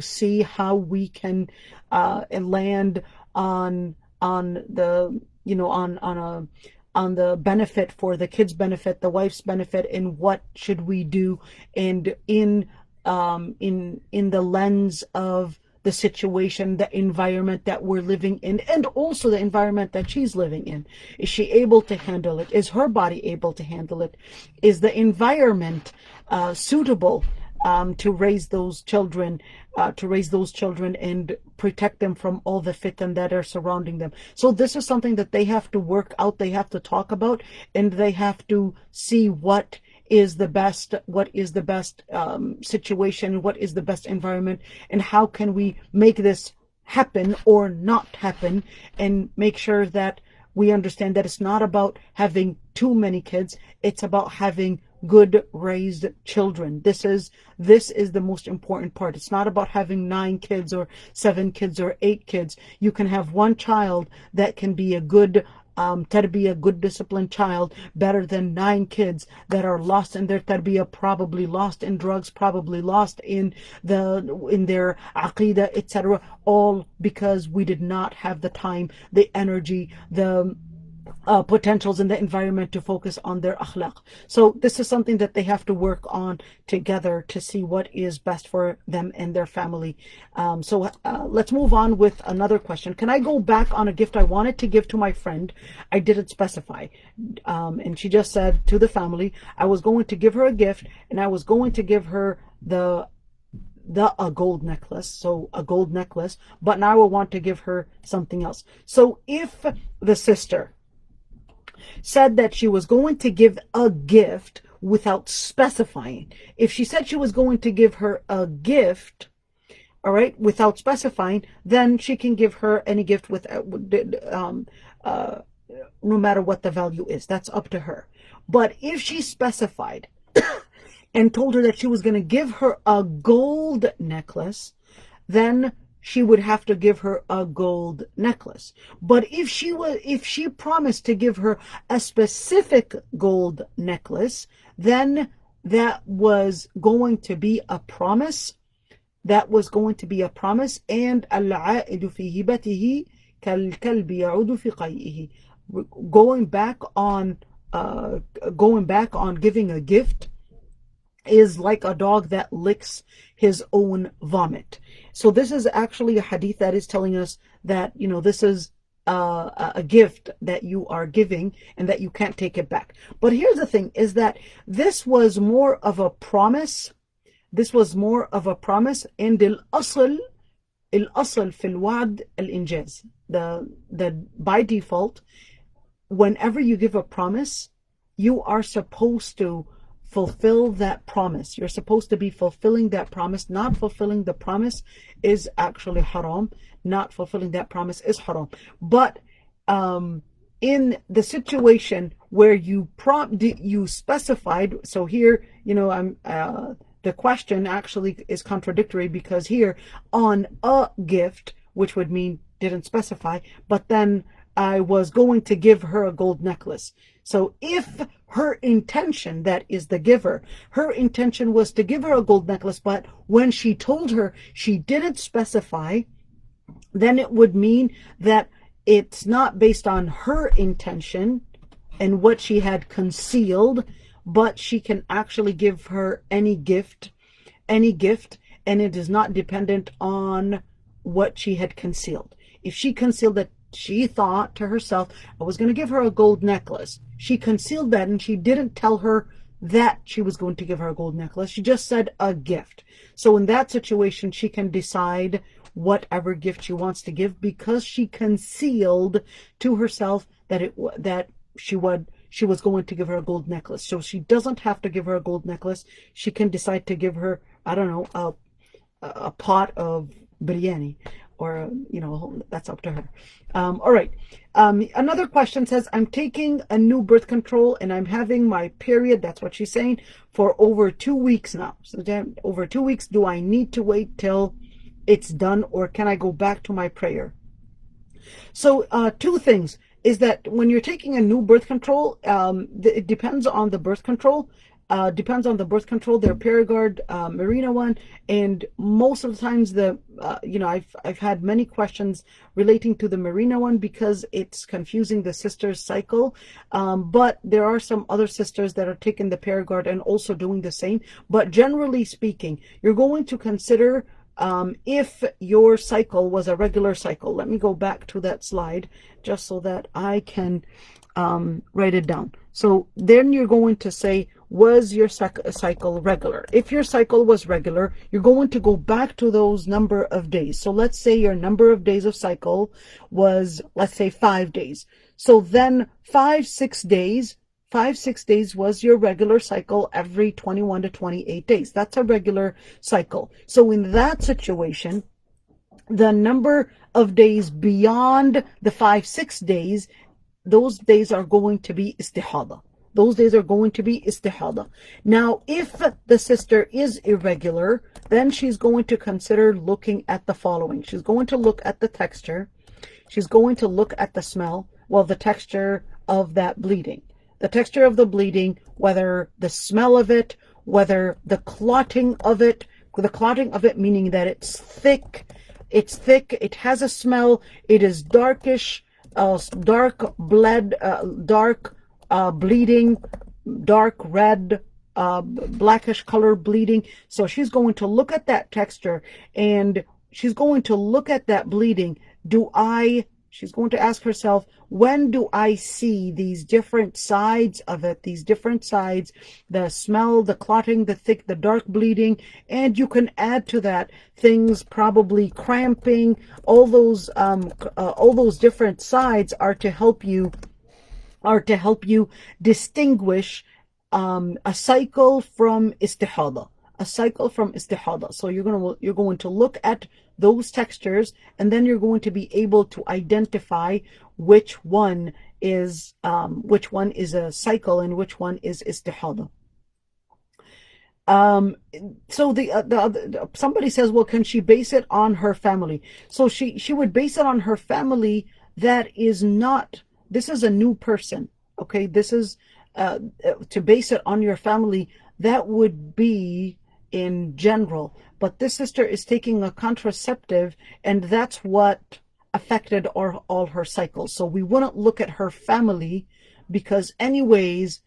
see how we can land on the benefit, for the kids' benefit, the wife's benefit, and what should we do, and in the lens of the situation, the environment that we're living in, and also the environment that she's living in. Is she able to handle it? Is her body able to handle it? Is the environment suitable to raise those children, and protect them from all the fitan that are surrounding them. So this is something that they have to work out, they have to talk about, and they have to see what is the best situation, what is the best environment, and how can we make this happen or not happen, and make sure that we understand that it's not about having too many kids, it's about having good raised children. This is the most important part. It's not about having 9 kids or 7 kids or 8 kids. You can have one child that can be a good tarbiyah, good disciplined child, better than 9 kids that are lost in their tarbiyah, probably lost in drugs, probably lost in their aqidah, etc. All because we did not have the time, the energy, the potentials in the environment to focus on their akhlaq. So this is something that they have to work on together to see what is best for them and their family. So let's move on with another question. Can I go back on a gift I wanted to give to my friend? I didn't specify. And she just said to the family, I was going to give her a gift, and I was going to give her a gold necklace, so a gold necklace, but now I want to give her something else. So if the sister said that she was going to give a gift without specifying, if she said she was going to give her a gift, all right, without specifying, then she can give her any gift with no matter what the value is. That's up to her. But if she specified and told her that she was going to give her a gold necklace, then she would have to give her a gold necklace. But if she promised to give her a specific gold necklace, then that was going to be a promise. That was going to be a promise. And al-a'idu fi hibatihi kal-kalbi ya'udu fi qay'ihi. Going back on giving a gift is like a dog that licks his own vomit. So this is actually a hadith that is telling us that, you know, this is a gift that you are giving and that you can't take it back. But here's the thing, is that this was more of a promise. This was more of a promise. And al-asl fil wa'd al-injaz. The by default, whenever you give a promise, you are supposed to fulfill that promise. You're supposed to be fulfilling that promise. Not fulfilling the promise is actually haram. Not fulfilling that promise is haram. But in the situation where you specified, so here, you know, the question actually is contradictory, because here on a gift, which would mean didn't specify, but then I was going to give her a gold necklace. So if her intention, that is the giver, her intention was to give her a gold necklace, but when she told her she didn't specify, then it would mean that it's not based on her intention and what she had concealed, but she can actually give her any gift, and it is not dependent on what she had concealed. If she concealed that she thought to herself, I was going to give her a gold necklace, she concealed that and she didn't tell her that she was going to give her a gold necklace. She just said a gift. So in that situation, she can decide whatever gift she wants to give, because she concealed to herself that she was going to give her a gold necklace. So she doesn't have to give her a gold necklace. She can decide to give her, I don't know, a pot of biryani, or, you know, that's up to her. All right. Another question says, I'm taking a new birth control and I'm having my period, that's what she's saying, for over 2 weeks now. So then over 2 weeks, do I need to wait till it's done, or can I go back to my prayer? So two things is that when you're taking a new birth control, it depends on the birth control. Depends on the birth control, their Paragard, Mirena one, and most of the times you know, I've had many questions relating to the Mirena one because it's confusing the sister's cycle. But there are some other sisters that are taking the Paragard and also doing the same. But generally speaking, you're going to consider if your cycle was a regular cycle. Let me go back to that slide just so that I can write it down. So then you're going to say, was your cycle regular? If your cycle was regular, you're going to go back to those number of days. So let's say your number of days of cycle was, let's say, 5 days. So then 6 days was your regular cycle every 21 to 28 days. That's a regular cycle. So in that situation, the number of days beyond the 5-6 days, those days are going to be istihada. Those days are going to be istihada. Now, if the sister is irregular, then she's going to consider looking at the following. She's going to look at the texture. She's going to look at the smell, well, the texture of that bleeding. The texture of the bleeding, whether the smell of it, whether the clotting of it meaning that it's thick, it has a smell, it is darkish, dark bleeding, dark red, blackish color bleeding. So she's going to look at that texture and she's going to look at that bleeding. She's going to ask herself, when do I see these different sides of it, the smell, the clotting, the thick, the dark bleeding, and you can add to that things probably cramping, all those different sides are to help you distinguish a cycle from istihada. So you're going to look at those textures, and then you're going to be able to identify which one is a cycle and which one is istihada. So somebody says, well, can she base it on her family? So she would base it on her family. This is a new person. Okay, this is to base it on your family. That would be in general, but this sister is taking a contraceptive, and that's what affected all her cycles. So we wouldn't look at her family, because anyways,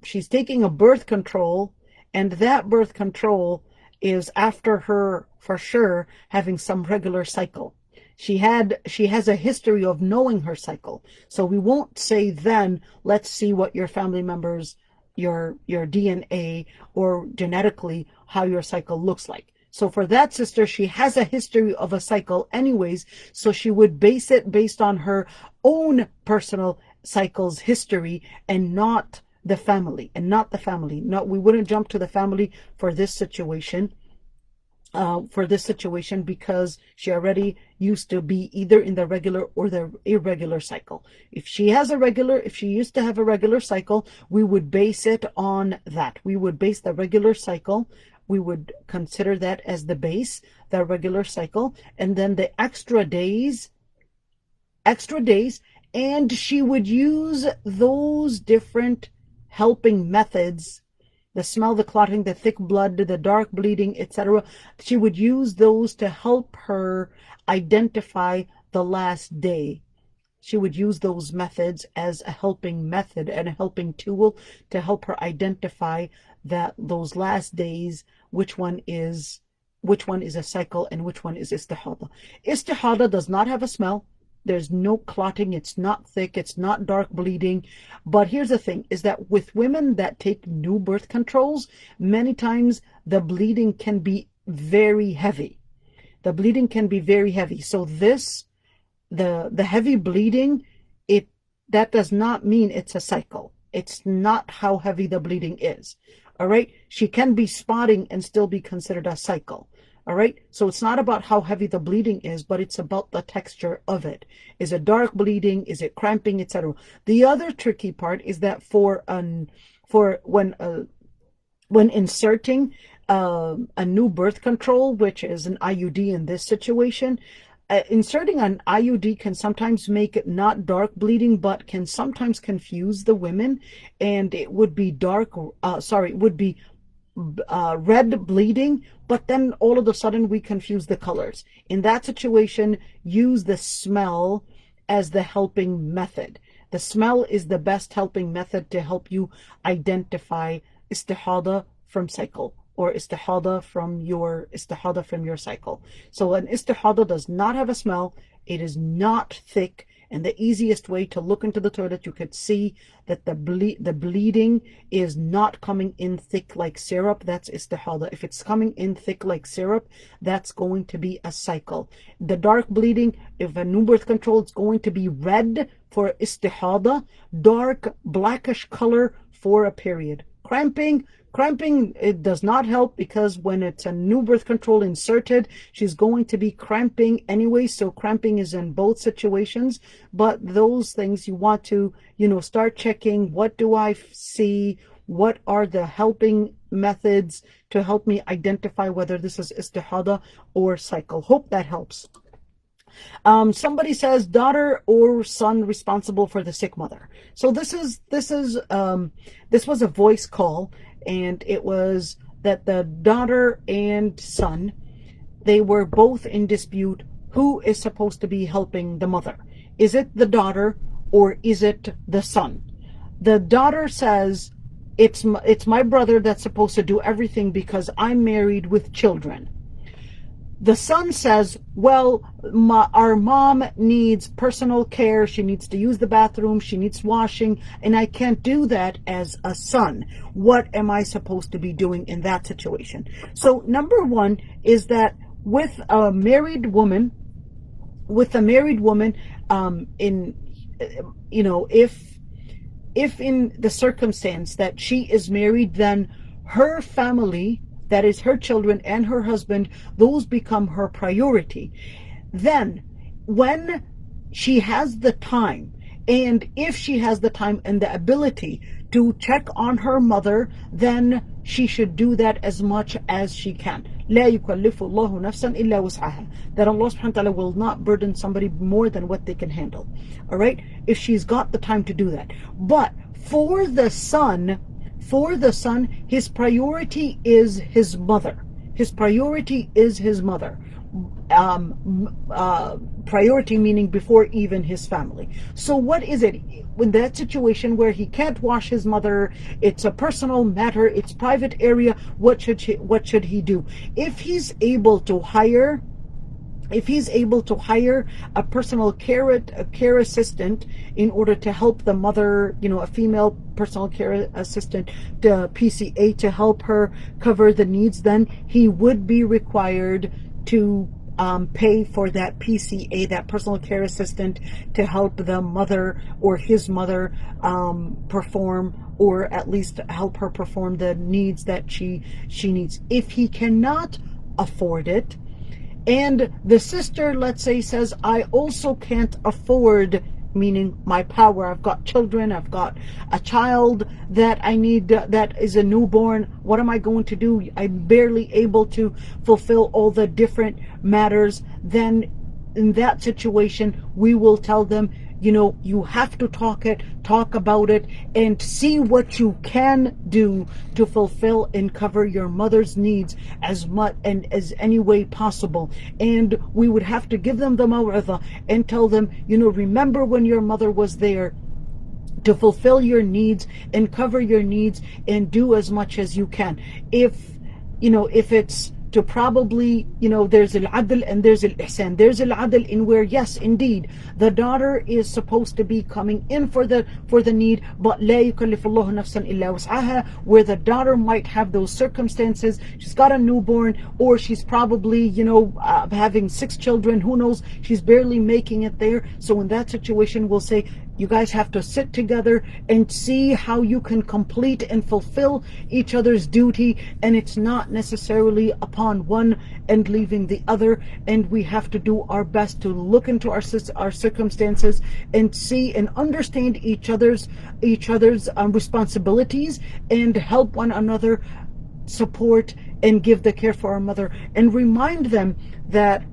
she's taking a birth control, and that birth control is after her, for sure, having some regular cycle. She has a history of knowing her cycle. So we won't say then, let's see what your family members, your DNA or genetically how your cycle looks like. So for that sister, she has a history of a cycle anyways, so she would base it based on her own personal cycle's history and not the family. We wouldn't jump to the family for this situation. Because she already used to be either in the regular or the irregular cycle. If she used to have a regular cycle, we would base it on that. We would base the regular cycle. We would consider that as the base, the regular cycle, and then the extra days, and she would use those different helping methods, the smell, the clotting, the thick blood, the dark bleeding, etc. She would use those to help her identify the last day. She would use those methods as a helping method and a helping tool to help her identify that those last days, which one is a cycle and which one is istihada. Istihada does not have a smell. There's no clotting, it's not thick, it's not dark bleeding. But here's the thing, is that with women that take new birth controls, many times the bleeding can be very heavy. So the heavy bleeding, that does not mean it's a cycle. It's not how heavy the bleeding is. All right? She can be spotting and still be considered a cycle. All right, so it's not about how heavy the bleeding is, but it's about the texture of it. Is it dark bleeding? Is it cramping, etc.? The other tricky part is that when inserting a new birth control, which is an IUD in this situation, inserting an IUD can sometimes make it not dark bleeding, but can sometimes confuse the women, and it would be red bleeding, but then all of a sudden we confuse the colors. In that situation, use the smell as the helping method. The smell is the best helping method to help you identify istihada from cycle, or istihada from your cycle. So an istihada does not have a smell, it is not thick, And the easiest way to look into the toilet, you could see that the bleeding is not coming in thick like syrup. That's istihada. If it's coming in thick like syrup, that's going to be a cycle. The dark bleeding, if a new birth control, it's going to be red for istihada, dark blackish color for a period. Cramping, it does not help, because when it's a new birth control inserted, she's going to be cramping anyway. So cramping is in both situations. But those things you want to, start checking. What do I see? What are the helping methods to help me identify whether this is istihada or cycle? Hope that helps. Somebody says daughter or son responsible for the sick mother. So this was a voice call, and it was that the daughter and son, they were both in dispute. Who is supposed to be helping the mother? Is it the daughter or is it the son? The daughter says, it's my brother that's supposed to do everything because I'm married with children. The son says, well, our mom needs personal care. She needs to use the bathroom. She needs washing. And I can't do that as a son. What am I supposed to be doing in that situation? So number one is that with a married woman, if in the circumstance that she is married, then her family, that is her children and her husband, those become her priority. Then when she has the time, and if she has the time and the ability to check on her mother, then she should do that as much as she can. لا يكلف الله نفسا إلا وسعها. That Allah subhanahu wa ta'ala will not burden somebody more than what they can handle. All right? If she's got the time to do that. But for the son, his priority is his mother. His priority is his mother. Priority meaning before even his family. So what is it in that situation where he can't wash his mother? It's a personal matter. It's private area. What should he do? If he's able to hire a personal care assistant in order to help the mother, a female personal care assistant, the PCA, to help her cover the needs, then he would be required to pay for that PCA, that personal care assistant, to help the mother or his mother perform, or at least help her perform the needs that she needs. If he cannot afford it, and the sister, let's say, says, I also can't afford, meaning my power, I've got children, I've got a child that I need, that is a newborn, what am I going to do? I'm barely able to fulfill all the different matters. Then in that situation, we will tell them, you have to talk about it and see what you can do to fulfill and cover your mother's needs as much and as any way possible. And we would have to give them the maw'idha and tell them, remember when your mother was there, to fulfill your needs and cover your needs and do as much as you can. If it's to probably, there's al-adl and there's al-ihsan. There's al-adl in where, yes, indeed, the daughter is supposed to be coming in for the need, but لا يكلف الله نفسا إلا وسعها, where the daughter might have those circumstances. She's got a newborn, or she's probably, having 6 children, who knows, she's barely making it there. So in that situation, we'll say, you guys have to sit together and see how you can complete and fulfill each other's duty, and it's not necessarily upon one and leaving the other. And we have to do our best to look into our circumstances and see and understand each other's responsibilities, and help one another, support and give the care for our mother, and remind them that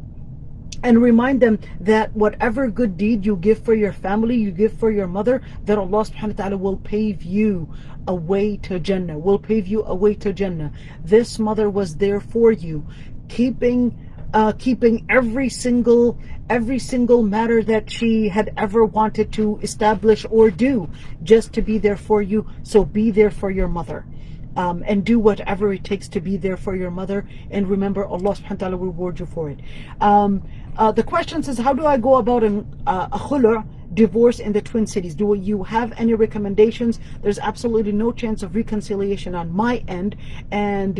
whatever good deed you give for your family, you give for your mother, that Allah subhanahu wa ta'ala will pave you a way to Jannah, This mother was there for you, keeping every single matter that she had ever wanted to establish or do, just to be there for you. So be there for your mother. And do whatever it takes to be there for your mother, and remember, Allah subhanahu wa ta'ala will reward you for it. The question says, how do I go about a khulu'? divorce in the Twin Cities? Do you have any recommendations? There's absolutely no chance of reconciliation on my end, and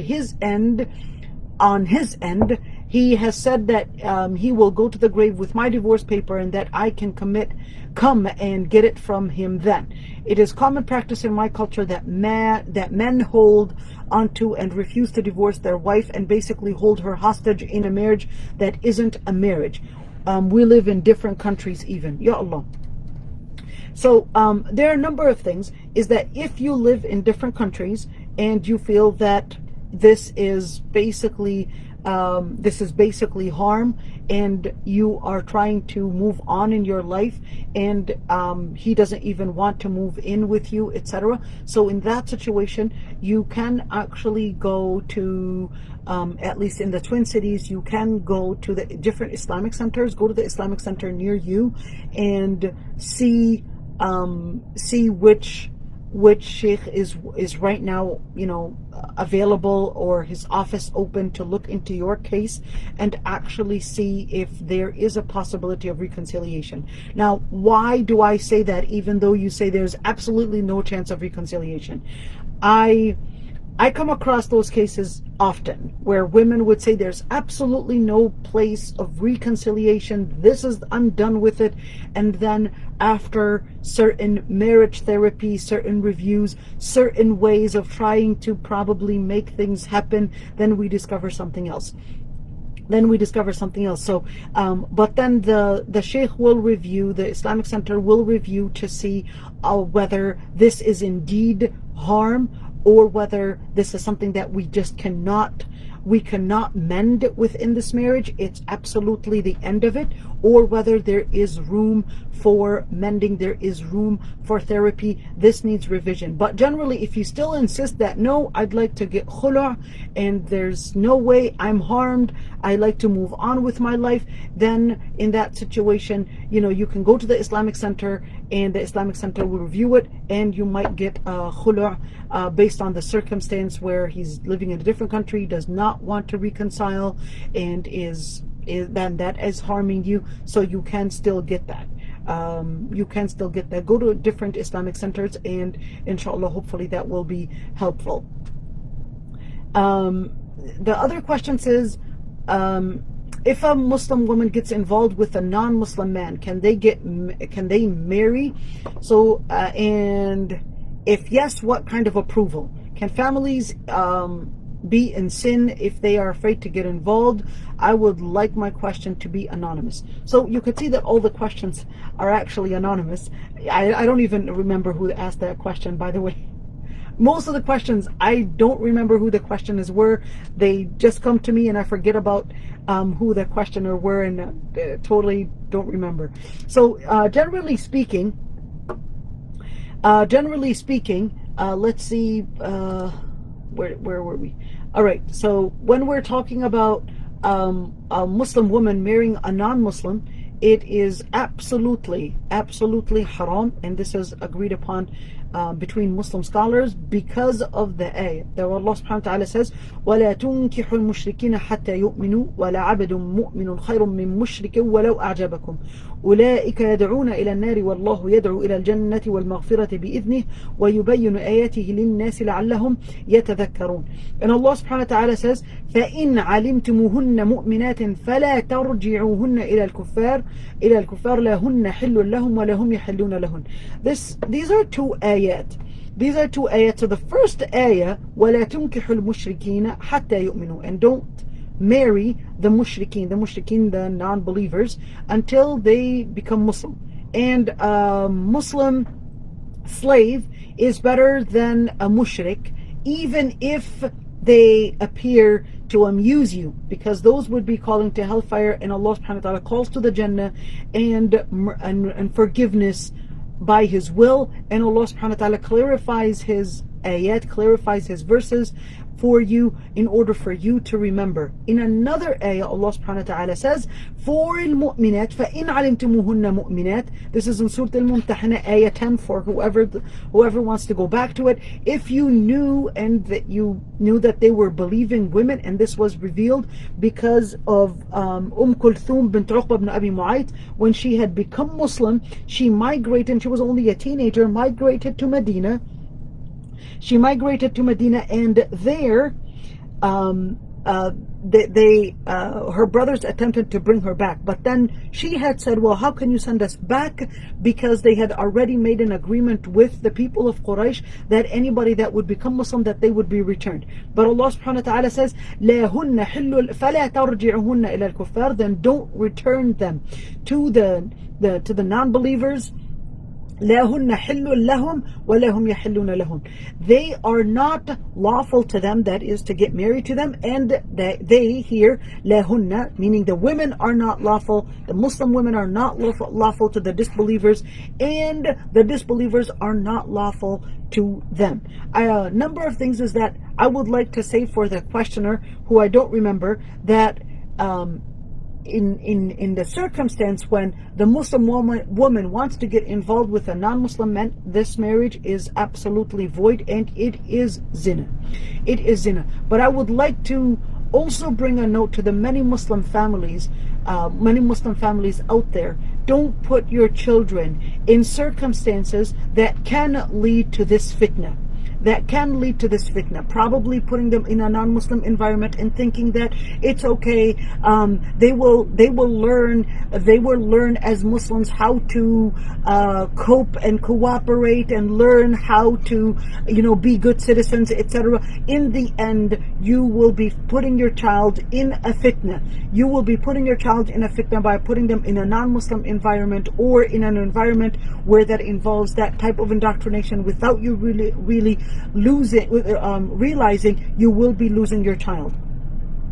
on his end, he has said that he will go to the grave with my divorce paper, and that I can come and get it from him then. It is common practice in my culture that men hold onto and refuse to divorce their wife and basically hold her hostage in a marriage that isn't a marriage. We live in different countries even. Ya Allah. So there are a number of things. Is that if you live in different countries and you feel that this is basically harm, and you are trying to move on in your life, and he doesn't even want to move in with you, etc. So in that situation, you can actually go to at least in the Twin Cities, you can go to the different Islamic centers. Go to the Islamic center near you and see which sheikh is right now, available, or his office open to look into your case and actually see if there is a possibility of reconciliation. Now, why do I say that, even though you say there's absolutely no chance of reconciliation? I come across those cases often where women would say there's absolutely no place of reconciliation. I'm done with it. And then after certain marriage therapy, certain reviews, certain ways of trying to probably make things happen, then we discover something else. So, but then the sheikh will review, the Islamic center will review to see whether this is indeed harm, or whether this is something that we cannot mend within this marriage. It's absolutely the end of it, or whether there is room for mending, there is room for therapy. This needs revision. But generally, if you still insist that no, I'd like to get khulu' and there's no way, I'm harmed, I like to move on with my life, then in that situation, you can go to the Islamic center, and the Islamic center will review it, and you might get khulu' based on the circumstance where he's living in a different country, does not want to reconcile, and then that is harming you. So you can still get that. Go to different Islamic centers, and inshallah, hopefully that will be helpful. The other question says, if a Muslim woman gets involved with a non-Muslim man, can they marry? So and if yes, what kind of approval? Can families be in sin if they are afraid to get involved? I would like my question to be anonymous. So you could see that all the questions are actually anonymous. I don't even remember who asked that question, by the way. Most of the questions, I don't remember who the questioners were. They just come to me and I forget about who the questioner were, and totally don't remember. So generally speaking, let's see, where were we? All right, so when we're talking about a Muslim woman marrying a non-Muslim, it is absolutely haram, and this is agreed upon between Muslim scholars because of the ayah. That Allah subhanahu wa ta'ala says, وَلَا تُنْكِحُ الْمُشْرِكِينَ حَتَّى يُؤْمِنُوا وَلَعَبْدٌ مُؤْمِنٌ خَيْرٌ مِّن مُشْرِكٍ وَلَوْ أَعْجَبَكُمْ أُولَٰئِكَ يَدْعُونَ إِلَى النَّارِ وَاللَّهُ يَدْعُو إِلَى الْجَنَّةِ وَالْمَغْفِرَةِ بِإِذْنِهِ وَيُبَيِّنُ آيَاتِهِ لِلنَّاسِ لَعَلَّهُمْ يَتَذَكَّرُونَ. And Allah subhanahu wa ta'ala says, فَإِنْ عَلِمْتُمُهُنَّ مُؤْمِنَاتٍ فَلَا تَرْجِعُوهُنَّ إِلَى الْكُفَّارِ لَا هُنَّ حِلٌّ لَهُمْ وَلَا هُمْ يَحِلُّونَ لَهُنْ. These are two ayat. So the first ayah, وَلَا تُنْكِحُ الْمُشْرِكِينَ حَتَّى يُؤْمِنُوا, and don't marry the mushrikeen, the non-believers, until they become Muslim. And a Muslim slave is better than a mushrik, even if they appear to amuse you, because those would be calling to hellfire, and Allah subhanahu wa ta'ala calls to the Jannah and forgiveness by His will. And Allah subhanahu wa ta'ala clarifies His ayat, clarifies His verses for you in order for you to remember. In another ayah, Allah subhanahu wa ta'ala says, for al-mu'minat, فَإِنْ عَلِمْتُمُهُنَّ mu'minat. This is in Surah Al-Mumtahana, ayah 10, for whoever wants to go back to it. If you knew that they were believing women, and this was revealed because of Kulthum bint Uqba ibn Abi Mu'ayt, when she had become Muslim, she migrated, and she was only a teenager, migrated to Medina. She migrated to Medina, and there her brothers attempted to bring her back, but then she had said, well, how can you send us back? Because they had already made an agreement with the people of Quraysh that anybody that would become Muslim, that they would be returned. But Allah subhanahu wa ta'ala says, لَا هُنَّ حِلُّ فَلَا تَرْجِعُهُنَّ إِلَى الْكُفَّارِ. Then don't return them to the non-believers. لا هن حل لهم ولا هم يحلون لهم. They are not lawful to them, that is to get married to them, and they here, لا هن, meaning the women are not lawful, the Muslim women are not lawful to the disbelievers, and the disbelievers are not lawful to them. A number of things is that I would like to say for the questioner, who I don't remember, that in the circumstance when the Muslim woman wants to get involved with a non-Muslim man, this marriage is absolutely void, and it is zina. It is zina. But I would like to also bring a note to the many Muslim families out there. Don't put your children in circumstances that can lead to this fitna. Probably putting them in a non-Muslim environment and thinking that it's okay. They will learn as Muslims how to cope and cooperate and learn how to be good citizens, etc. In the end, you will be putting your child in a fitna. You will be putting your child in a fitna by putting them in a non-Muslim environment, or in an environment where that involves that type of indoctrination, without you really realizing you will be losing your child.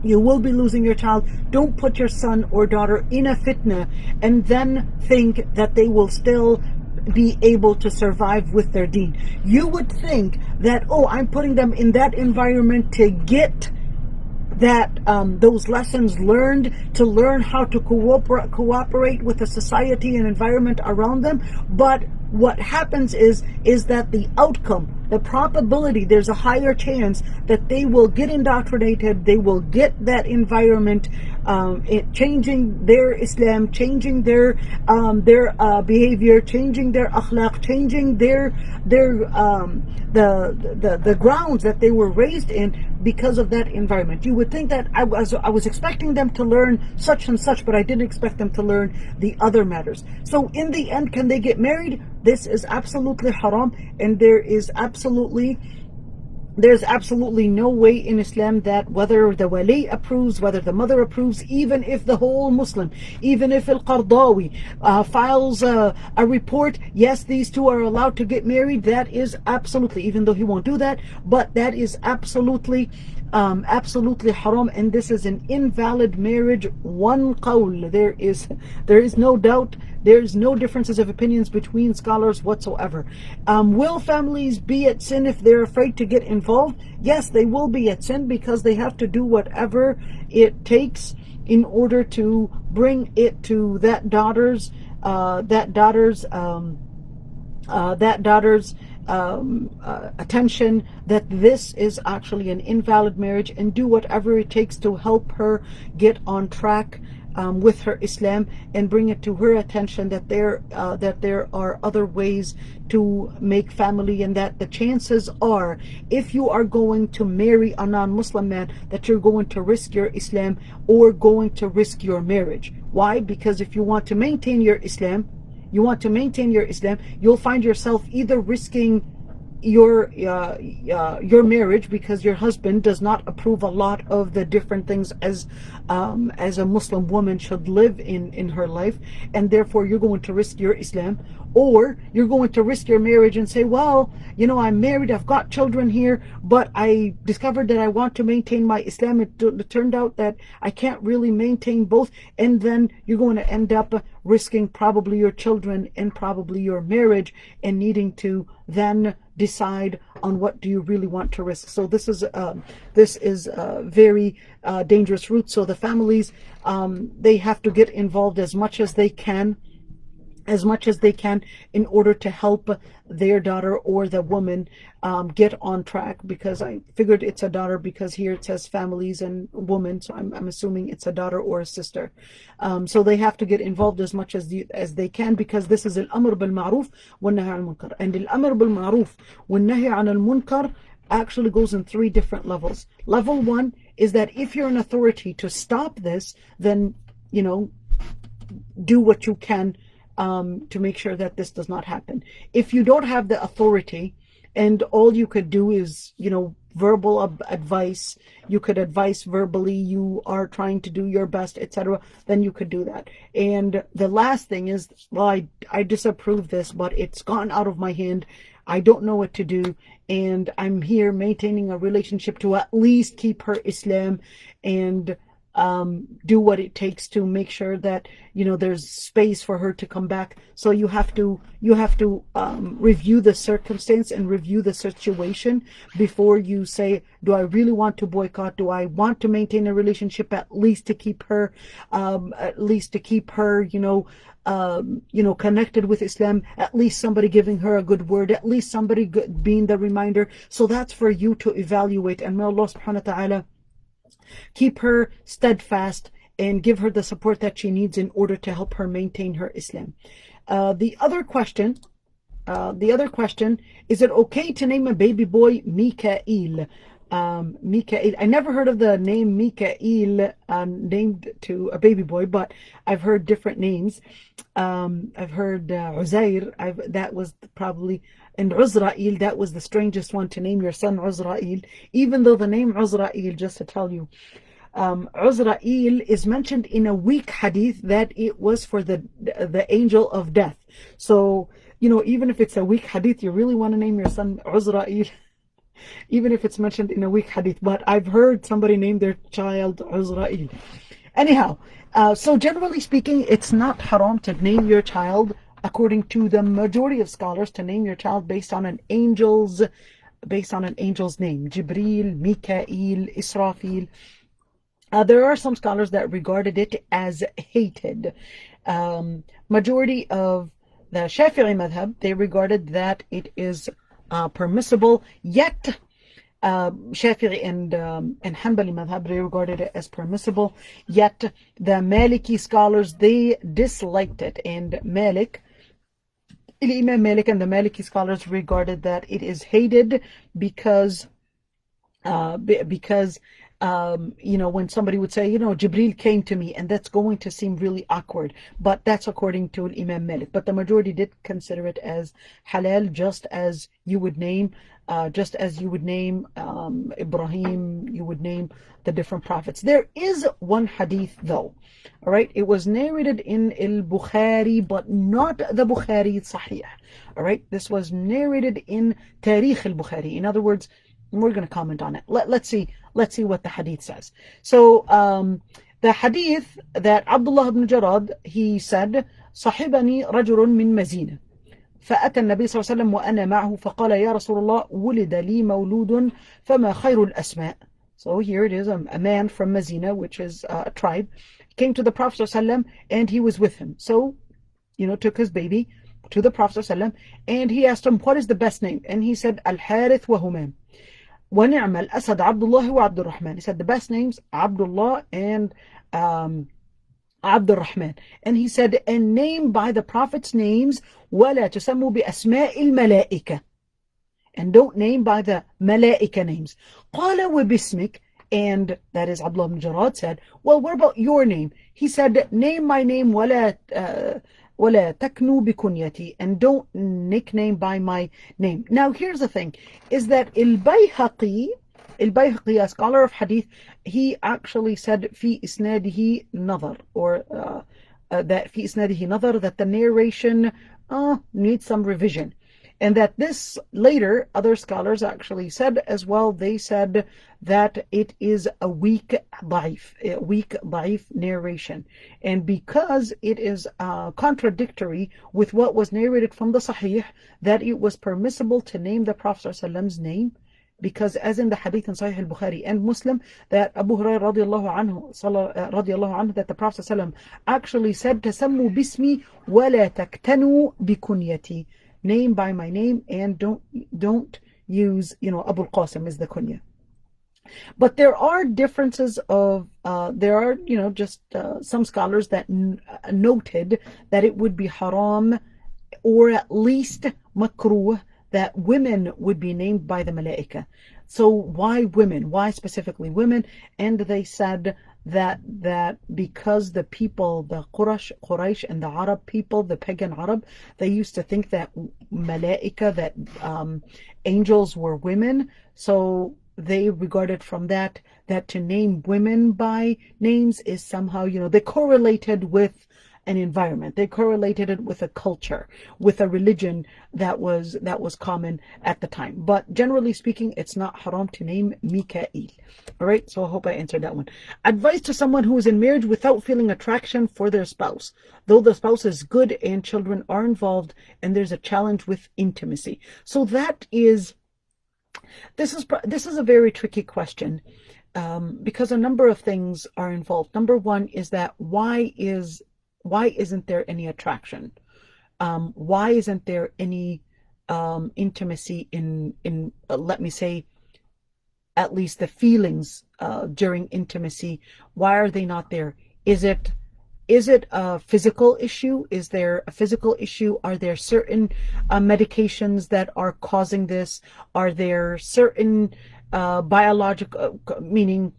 You will be losing your child. Don't put your son or daughter in a fitna and then think that they will still be able to survive with their deen. You would think that, oh, I'm putting them in that environment to get that those lessons learned, to learn how to cooperate with the society and environment around them. But what happens is that the outcome, the probability, there's a higher chance that they will get indoctrinated, they will get that environment changing their Islam, changing their behavior, changing their akhlaq, changing the grounds that they were raised in because of that environment. You would think that I was expecting them to learn such and such, but I didn't expect them to learn the other matters. So in the end, can they get married? This is absolutely haram, and there's absolutely no way in Islam that whether the wali approves, whether the mother approves, even if the whole Muslim, even if Al-Qardawi files a report, yes, these two are allowed to get married, that is absolutely, even though he won't do that, but that is absolutely haram, and this is an invalid marriage. One qawl, there is no doubt, there's no differences of opinions between scholars whatsoever. Will families be at sin if they're afraid to get involved? Yes, they will be at sin, because they have to do whatever it takes in order to bring it to that daughter's attention, that this is actually an invalid marriage, and do whatever it takes to help her get on track with her Islam, and bring it to her attention that there are other ways to make family, and that the chances are, if you are going to marry a non-Muslim man, that you're going to risk your Islam or going to risk your marriage. Why? Because if you want to maintain your Islam, you'll find yourself either risking your marriage because your husband does not approve a lot of the different things as a Muslim woman should live in her life, and therefore you're going to risk your Islam, or you're going to risk your marriage and say, well, I'm married, I've got children here, but I discovered that I want to maintain my Islam. It turned out that I can't really maintain both, and then you're going to end up risking probably your children and probably your marriage, and needing to then decide on what do you really want to risk. So this is a very dangerous route. So the families, they have to get involved as much as they can, in order to help their daughter or the woman get on track. Because I figured it's a daughter, because here it says families and woman, so I'm assuming it's a daughter or a sister. So they have to get involved as much as they can, because this is al-amr bil-ma'ruf wal-nahy al-munkar. And al-amr bil-ma'ruf wal-nahy al-munkar actually goes in 3 different levels. Level 1 is that if you're an authority to stop this, then do what you can to make sure that this does not happen. If you don't have the authority and all you could do is, verbal advice, you could advise verbally, you are trying to do your best, etc., then you could do that. And the last thing is, well, I disapprove this, but it's gone out of my hand. I don't know what to do, and I'm here maintaining a relationship to at least keep her Islam and do what it takes to make sure that there's space for her to come back. So you have to review the circumstance and review the situation before you say, do I really want to boycott? Do I want to maintain a relationship at least to keep her connected with Islam, at least somebody giving her a good word, at least somebody being the reminder. So that's for you to evaluate, and may Allah subhanahu wa ta'ala keep her steadfast and give her the support that she needs in order to help her maintain her Islam. The other question, is it okay to name a baby boy Mikael? Mikael. I never heard of the name Mikael named to a baby boy, but I've heard different names. I've heard Uzair. That was probably, and Uzrael. That was the strangest one to name your son Uzrael. Even though the name Uzrael, just to tell you, Uzrael is mentioned in a weak hadith that it was for the angel of death. So even if it's a weak hadith, you really want to name your son Uzrael, even if it's mentioned in a weak hadith. But I've heard somebody name their child Uzrael. Anyhow, so generally speaking, it's not haram to name your child, according to the majority of scholars, to name your child based on an angel's name. Jibreel, Mikael, Israfil. There are some scholars that regarded it as hated. Majority of the Shafi'i madhab, they regarded that it is permissible, yet Shafi'i and Hanbali madhab, they regarded it as permissible, yet the Maliki scholars, they disliked it. And Imam Malik and the Maliki scholars regarded that it is hated because when somebody would say, Jibreel came to me, and that's going to seem really awkward. But that's according to Imam Malik. But the majority did consider it as halal, just as you would name Ibrahim, you would name the different prophets. There is one hadith though, all right? It was narrated in al-Bukhari, but not the Bukhari Sahih, all right? This was narrated in Tarikh al-Bukhari. In other words, we're going to comment on it. Let's see what the hadith says. So the hadith that Abdullah ibn Jarad, he said, صحبني رجل من مزينة فأتى النبي صلى الله عليه وسلم وأنا معه فقال يا رسول الله ولد لي مولود فما خير الأسماء. So here it is, a man from Mazina, which is a tribe, came to the Prophet ﷺ, and he was with him. So, took his baby to the Prophet ﷺ, and he asked him, what is the best name? And he said, Al-Harith wa Humam. وَنِعْمَ الْأَسَدْ عَبْدُ اللَّهِ وَعَبْدُ الرَّحْمَنِ. He said the best names, Abdullah and Abdul Rahman. And he said, and name by the Prophet's names, وَلَا تُسَمُّوا بِأَسْمَاءِ الْمَلَائِكَةِ. And don't name by the Malaika names. قَالَ وَبِسْمِكَ. And that is Abdullah ibn Jarad said, well, what about your name? He said, name my name, وَلَا تَكْنُوا بِكُنْيَتِي. And don't nickname by my name. Now here's the thing, is that Al-Bayhaqi, a scholar of hadith, he actually said في إسناده نظر, or that في إسناده نظر, that the narration needs some revision. And that this later, other scholars actually said as well, they said that it is a weak da'if narration. And because it is contradictory with what was narrated from the Sahih, that it was permissible to name the Prophet ﷺ's name, because as in the hadith in Sahih al-Bukhari and Muslim, that Abu Hurairah radiallahu anhu, that the Prophet ﷺ actually said, "Tasammu bismi wa la taktanu bikunyati," name by my name, and don't use, Abu al-Qasim is the kunya. But there are differences of, there are, just some scholars that noted that it would be haram, or at least makruh, that women would be named by the malaika. So why women? Why specifically women? And they said that because the people, the Quraysh and the Arab people, the pagan Arab, they used to think that malaika, that angels were women. So they regarded from that to name women by names is somehow, they correlated with an environment. They correlated it with a culture, with a religion that was common at the time. But generally speaking, it's not haram to name Mikael. All right, so I hope I answered that one. Advice to someone who is in marriage without feeling attraction for their spouse, though the spouse is good and children are involved, and there's a challenge with intimacy. So this is a very tricky question, because a number of things are involved. Number one is that why isn't there any attraction? Why isn't there any intimacy in let me say, at least the feelings during intimacy? Why are they not there? Is it a physical issue? Is there a physical issue? Are there certain medications that are causing this? Are there certain biological, meaning,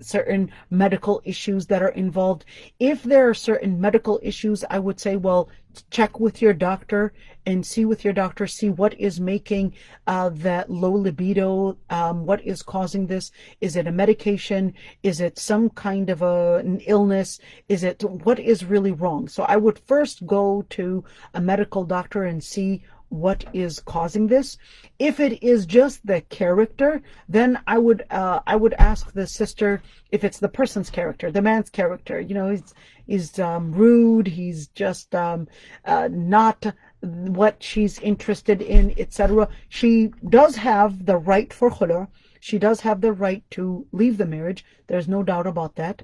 certain medical issues that are involved? If there are certain medical issues, I would say, well, check with your doctor and see what is making that low libido, what is causing this. Is it a medication? Is it some kind of an illness? What is really wrong? So I would first go to a medical doctor and see what is causing this. If it is just the character, then I would ask the sister if it's the person's character, the man's character. He's rude, he's just not what she's interested in, etc. She does have the right for khula. She does have the right to leave the marriage. There's no doubt about that.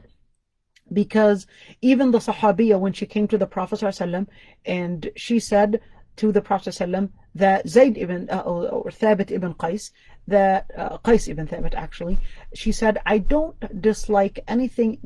Because even the Sahabiya, when she came to the Prophet ﷺ, and she said to the Prophet ﷺ that Zayd ibn or Thabit ibn Qais, that Qais ibn Thabit actually, she said, I don't dislike anything,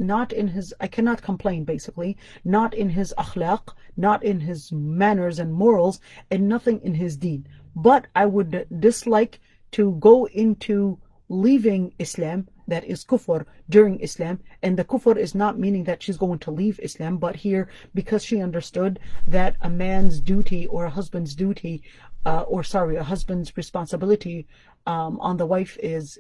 I cannot complain basically, not in his akhlaq, not in his manners and morals, and nothing in his deen. But I would dislike to go into leaving Islam, that is kufr, during Islam. And the kufr is not meaning that she's going to leave Islam, but here, because she understood that a man's duty, or a husband's duty, a husband's responsibility on the wife is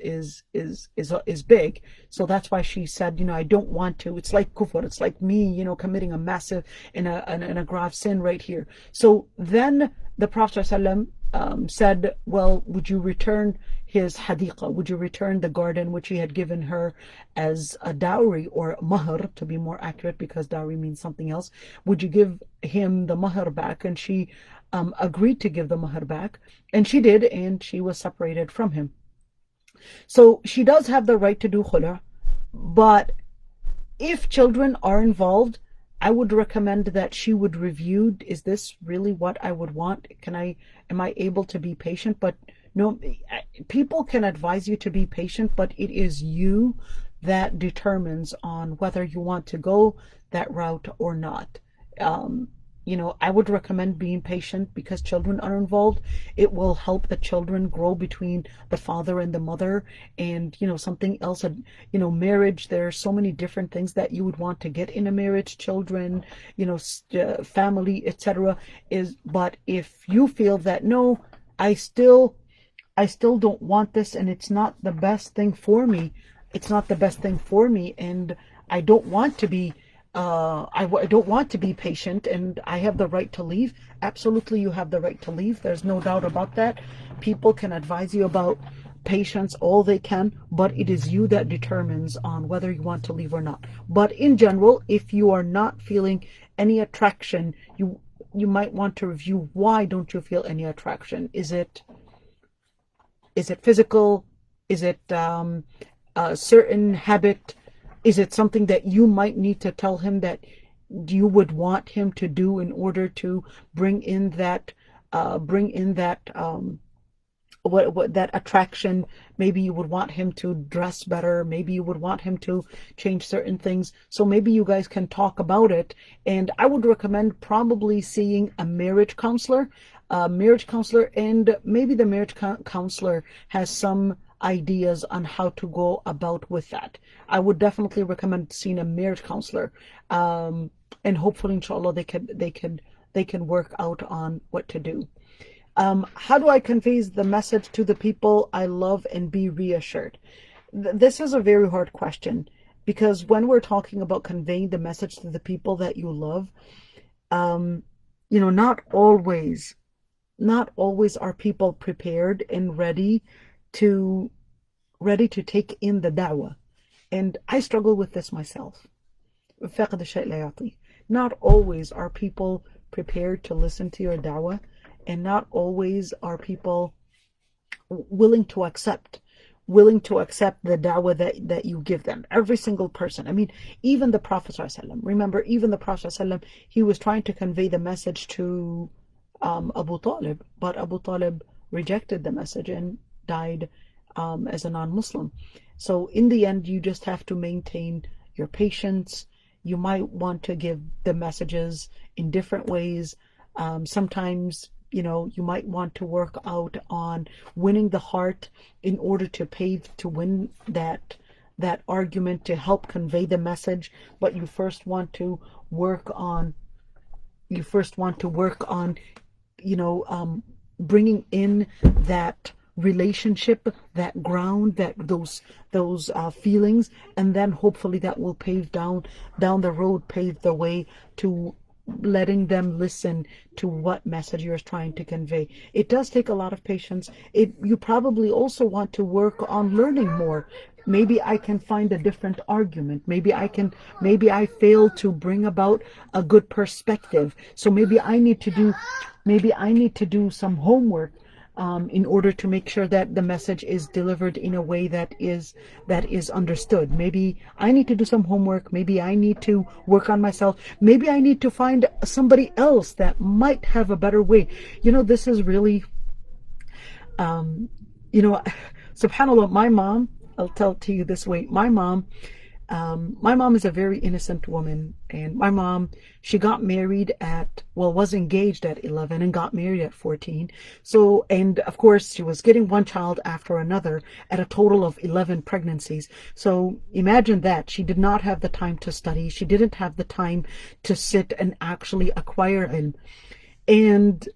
big. So that's why she said, I don't want to. It's like kufr. It's like me, committing a massive and a grave sin right here. So then the Prophet ﷺ said, well, would you return his hadiqa? Would you return the garden which he had given her as a dowry, or mahr to be more accurate, because dowry means something else? Would you give him the mahr back? And she agreed to give the mahr back, and she did, and she was separated from him. So she does have the right to do khula, but if children are involved, I would recommend that she would review, is this really what I would want? Am I able to be patient? But no, people can advise you to be patient, but it is you that determines on whether you want to go that route or not. I would recommend being patient because children are involved. It will help the children grow between the father and the mother. And, something else, marriage, there are so many different things that you would want to get in a marriage, children, family, etc. But if you feel that, no, I still don't want this, and it's not the best thing for me, and I don't want to be I don't want to be patient and I have the right to leave. Absolutely, you have the right to leave. There's no doubt about that. People can advise you about patience all they can, but it is you that determines on whether you want to leave or not. But in general, if you are not feeling any attraction, you might want to review why don't you feel any attraction. Is it physical? Is it a certain habit? Is it something that you might need to tell him that you would want him to do in order to bring in that that attraction? Maybe you would want him to dress better. Maybe you would want him to change certain things. So maybe you guys can talk about it. And I would recommend probably seeing a marriage counselor, and maybe the marriage counselor has some ideas on how to go about with that. I would definitely recommend seeing a marriage counselor, and hopefully, inshallah, they can work out on what to do. How do I convey the message to the people I love and be reassured? This is a very hard question, because when we're talking about conveying the message to the people that you love, not always are people prepared and ready to take in the da'wah. And I struggle with this myself. Not always are people prepared to listen to your da'wah, and not always are people willing to accept the da'wah that you give them. Every single person. I mean, even the Prophet ﷺ. Remember, even the Prophet ﷺ, he was trying to convey the message to Abu Talib, but Abu Talib rejected the message and died as a non-Muslim. So in the end, you just have to maintain your patience. You might want to give the messages in different ways. Sometimes, you might want to work out on winning the heart in order to win that argument, to help convey the message. But you first want to work on bringing in that relationship, that ground, those feelings, and then hopefully that will pave down the road, pave the way to letting them listen to what message you're trying to convey. It does take a lot of patience. You probably also want to work on learning more. Maybe I can find a different argument. Maybe I fail to bring about a good perspective. So maybe I need to do some homework in order to make sure that the message is delivered in a way that is understood. Maybe I need to do some homework. Maybe I need to work on myself. Maybe I need to find somebody else that might have a better way. This is really, subhanAllah, my mom, I'll tell it to you this way. My mom is a very innocent woman, and my mom, she got married was engaged at 11 and got married at 14. So, and of course, she was getting one child after another at a total of 11 pregnancies. So imagine that. She did not have the time to study. She didn't have the time to sit and actually acquire ilm. And,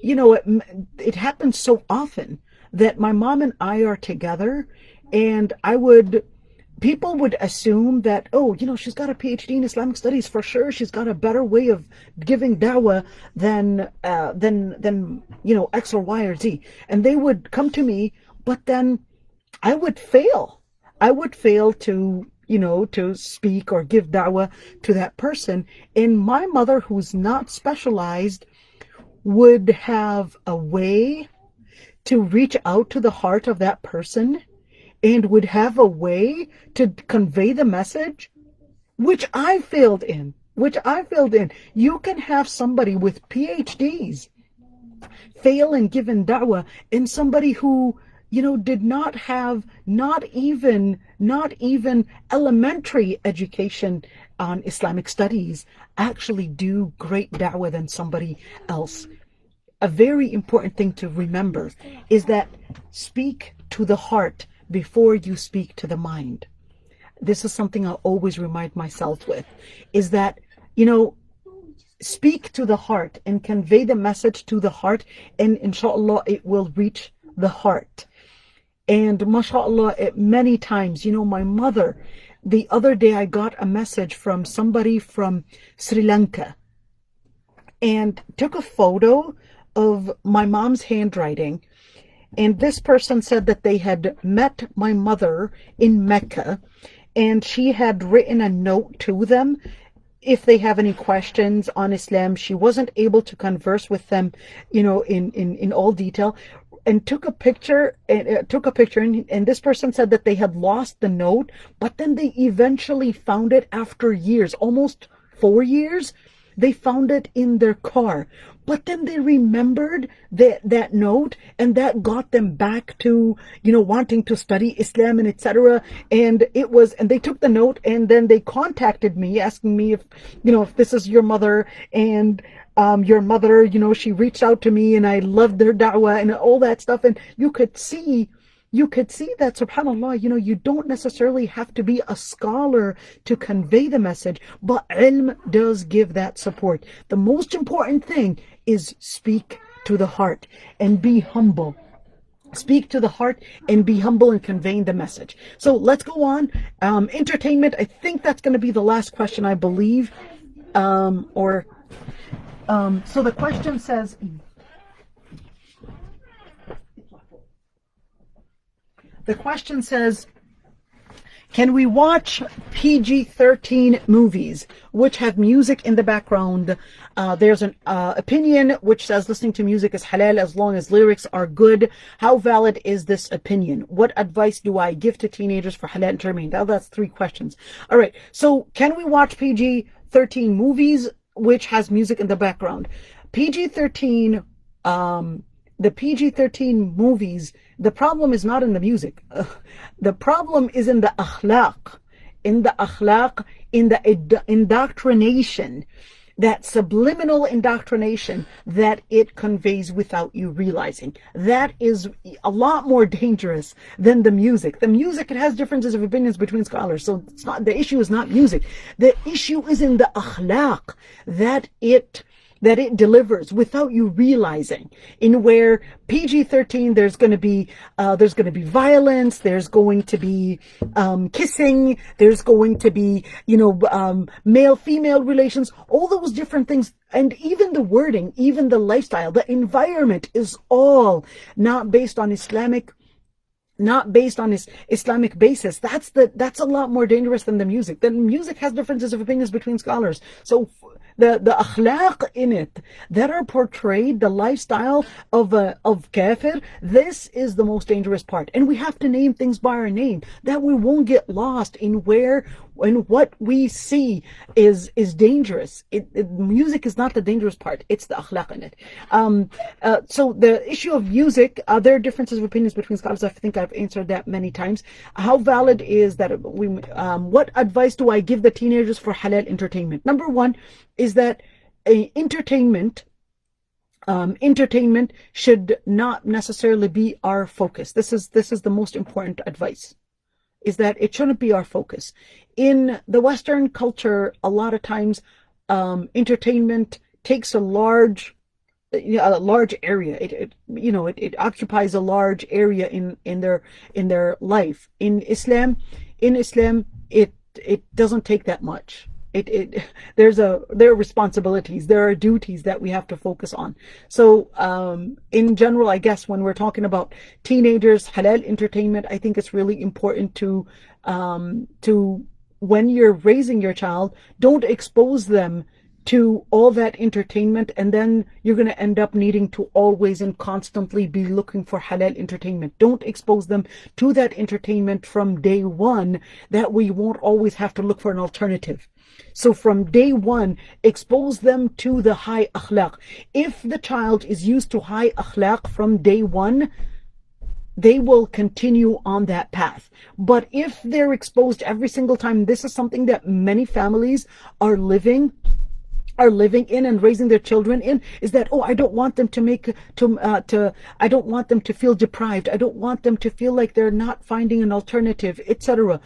it happens so often that my mom and I are together, and people would assume that, she's got a PhD in Islamic studies, for sure she's got a better way of giving da'wah than X or Y or Z. And they would come to me, but then I would fail. To speak or give da'wah to that person. And my mother, who's not specialized, would have a way to reach out to the heart of that person, and would have a way to convey the message, which I failed in. You can have somebody with PhDs fail in giving da'wah, and somebody who, did not have not even elementary education on Islamic studies actually do great da'wah than somebody else. A very important thing to remember is that speak to the heart before you speak to the mind. This is something I always remind myself with, is that, speak to the heart and convey the message to the heart, and inshallah it will reach the heart. And mashallah, many times, my mother, the other day I got a message from somebody from Sri Lanka and took a photo of my mom's handwriting. And this person said that they had met my mother in Mecca, and she had written a note to them if they have any questions on Islam. She wasn't able to converse with them, in all detail, and took a picture. And this person said that they had lost the note, but then they eventually found it after years, almost 4 years. They found it in their car, but then they remembered that note, and that got them back to, wanting to study Islam and etc. And they took the note, and then they contacted me asking me if this is your mother, and your mother, she reached out to me, and I loved their da'wah and all that stuff. And you could see that, subhanAllah, you don't necessarily have to be a scholar to convey the message, but ilm does give that support. The most important thing is speak to the heart and be humble. Speak to the heart and be humble in conveying the message. So let's go on. Entertainment, I think that's going to be the last question, I believe. So the question says... The question says, can we watch PG-13 movies which have music in the background? There's an opinion which says listening to music is halal as long as lyrics are good. How valid is this opinion? What advice do I give to teenagers for halal entertainment? Now that's 3 questions. All right. So can we watch PG-13 movies which has music in the background? PG-13, the PG-13 movies, the problem is not in the music. The problem is in the akhlaq, in the indoctrination, that subliminal indoctrination that it conveys without you realizing. That is a lot more dangerous than the music. The music, it has differences of opinions between scholars, so the issue is not music. The issue is in the akhlaq that it delivers without you realizing. In where PG-13, there's going to be violence, there's going to be kissing, there's going to be male-female relations, all those different things, and even the wording, even the lifestyle, the environment is all not based on Islamic basis. That's a lot more dangerous than the music. The music has differences of opinions between scholars. So the akhlaq in it that are portrayed, the lifestyle of kafir, this is the most dangerous part. And we have to name things by our name, that we won't get lost in what we see is dangerous. Music is not the dangerous part, it's the akhlaq in it. So the issue of music, there are differences of opinions between scholars. I think I've answered that many times. How valid is that? What advice do I give the teenagers for halal entertainment? Number 1 is that entertainment should not necessarily be our focus. This is the most important advice, is that it shouldn't be our focus. In the Western culture, a lot of times entertainment takes a large area. It occupies a large area in their life. In Islam, it doesn't take that much. There are responsibilities, there are duties that we have to focus on. So in general, I guess when we're talking about teenagers, halal entertainment, I think it's really important to when you're raising your child, don't expose them to all that entertainment, and then you're going to end up needing to always and constantly be looking for halal entertainment. Don't expose them to that entertainment from day one, that we won't always have to look for an alternative. So from day one, expose them to the high akhlaq. If the child is used to high akhlaq from day one, they will continue on that path. But if they're exposed every single time, this is something that many families are living in and raising their children in, is that, I don't want them I don't want them to feel deprived. I don't want them to feel like they're not finding an alternative, etc.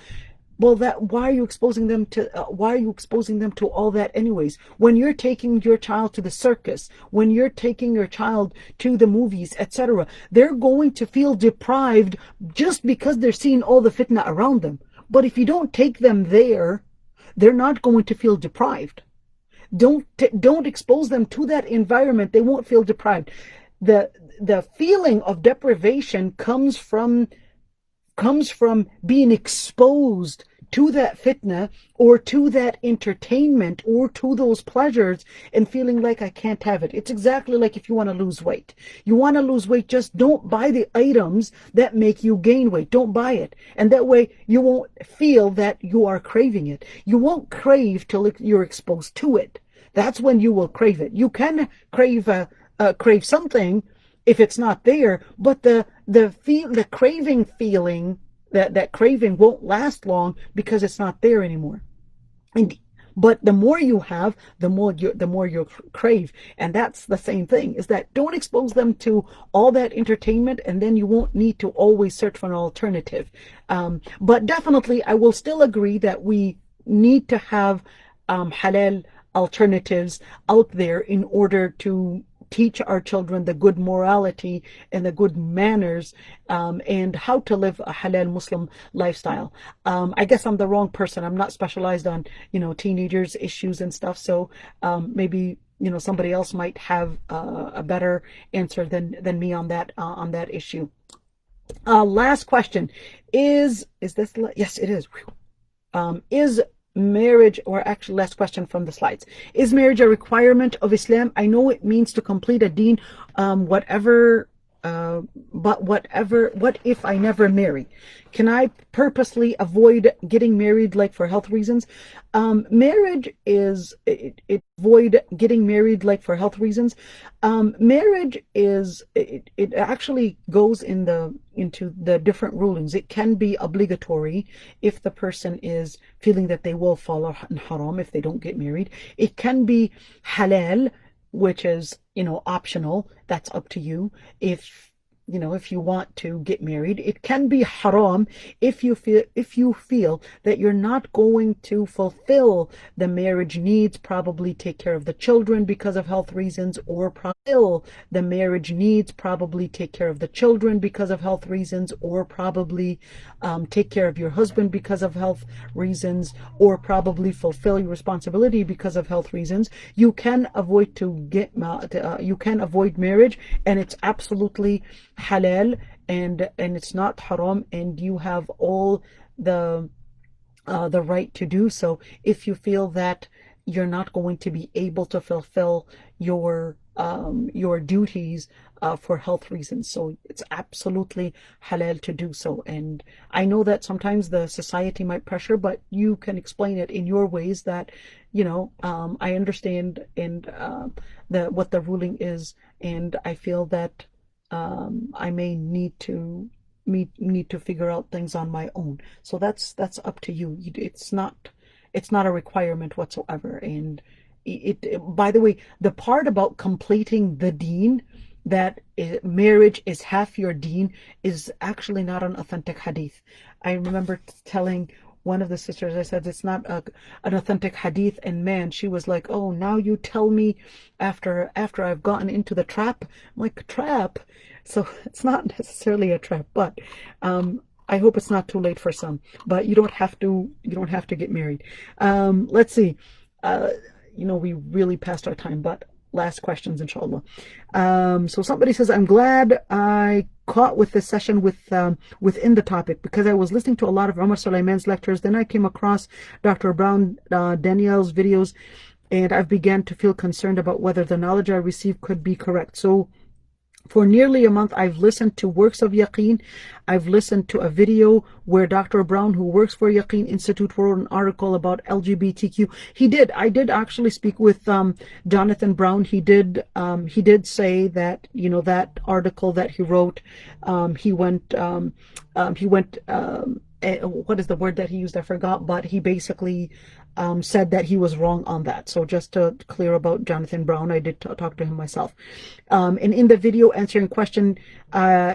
Well, why are you exposing them to all that anyways? When you're taking your child to the circus, when you're taking your child to the movies, etc., they're going to feel deprived just because they're seeing all the fitna around them. But if you don't take them there, they're not going to feel deprived. Don't expose them to that environment. They won't feel deprived. The feeling of deprivation comes from being exposed to that fitna or to that entertainment or to those pleasures and feeling like I can't have it. It's exactly like if you want to lose weight. You want to lose weight, just don't buy the items that make you gain weight. Don't buy it. And that way you won't feel that you are craving it. You won't crave till you're exposed to it. That's when you will crave it. You can crave something if it's not there, but the craving feeling, that craving won't last long because it's not there anymore. But the more you have, the more you crave. And that's the same thing, is that don't expose them to all that entertainment, and then you won't need to always search for an alternative. But definitely, I will still agree that we need to have halal alternatives out there in order to teach our children the good morality and the good manners, and how to live a halal Muslim lifestyle. I guess I'm the wrong person. I'm not specialized on, teenagers issues and stuff. So maybe, somebody else might have a better answer than me on that issue. Last question is this? Yes, it is. Is marriage, or actually last question from the slides, is marriage a requirement of Islam? I know it means to complete a deen, but what if I never marry? Can I purposely avoid getting married, like for health reasons? Marriage it actually goes into the different rulings. It can be obligatory if the person is feeling that they will fall in haram if they don't get married. It can be halal, which is, optional. That's up to you. If you want to get married. It can be haram if you feel that you're not going to fulfill the marriage needs, probably take care of the children because of health reasons, or probably take care of your husband because of health reasons, or probably fulfill your responsibility because of health reasons. You can avoid marriage, and it's absolutely halal, and it's not haram, and you have all the right to do so if you feel that you're not going to be able to fulfill your duties for health reasons. So it's absolutely halal to do so. And I know that sometimes the society might pressure, but you can explain it in your ways that I understand, and what the ruling is, and I feel that I may need to figure out things on my own. So that's up to you. It's not a requirement whatsoever. And by the way, the part about completing the deen, that marriage is half your deen, is actually not an authentic hadith. I remember telling one of the sisters, I said, it's not an authentic hadith, and man, she was like, oh, now you tell me after I've gotten into the trap. I'm like, trap? So it's not necessarily a trap, but I hope it's not too late for some. But you don't have to get married. Let's see. We really passed our time, but last questions, inshallah. So somebody says, I'm glad I caught with this session within the topic, because I was listening to a lot of Omar Suleiman's lectures. Then I came across Dr. Br Daniel's videos, and I've began to feel concerned about whether the knowledge I received could be correct. So for nearly a month, I've listened to works of Yaqeen. I've listened to a video where Dr. Brown, who works for Yaqeen Institute, wrote an article about LGBTQ. I did actually speak with Jonathan Brown. He did say that, that article that he wrote, he went, what is the word that he used? I forgot, but he basically said that he was wrong on that. So just to clear about Jonathan Brown, I did talk to him myself. And in the video answering question,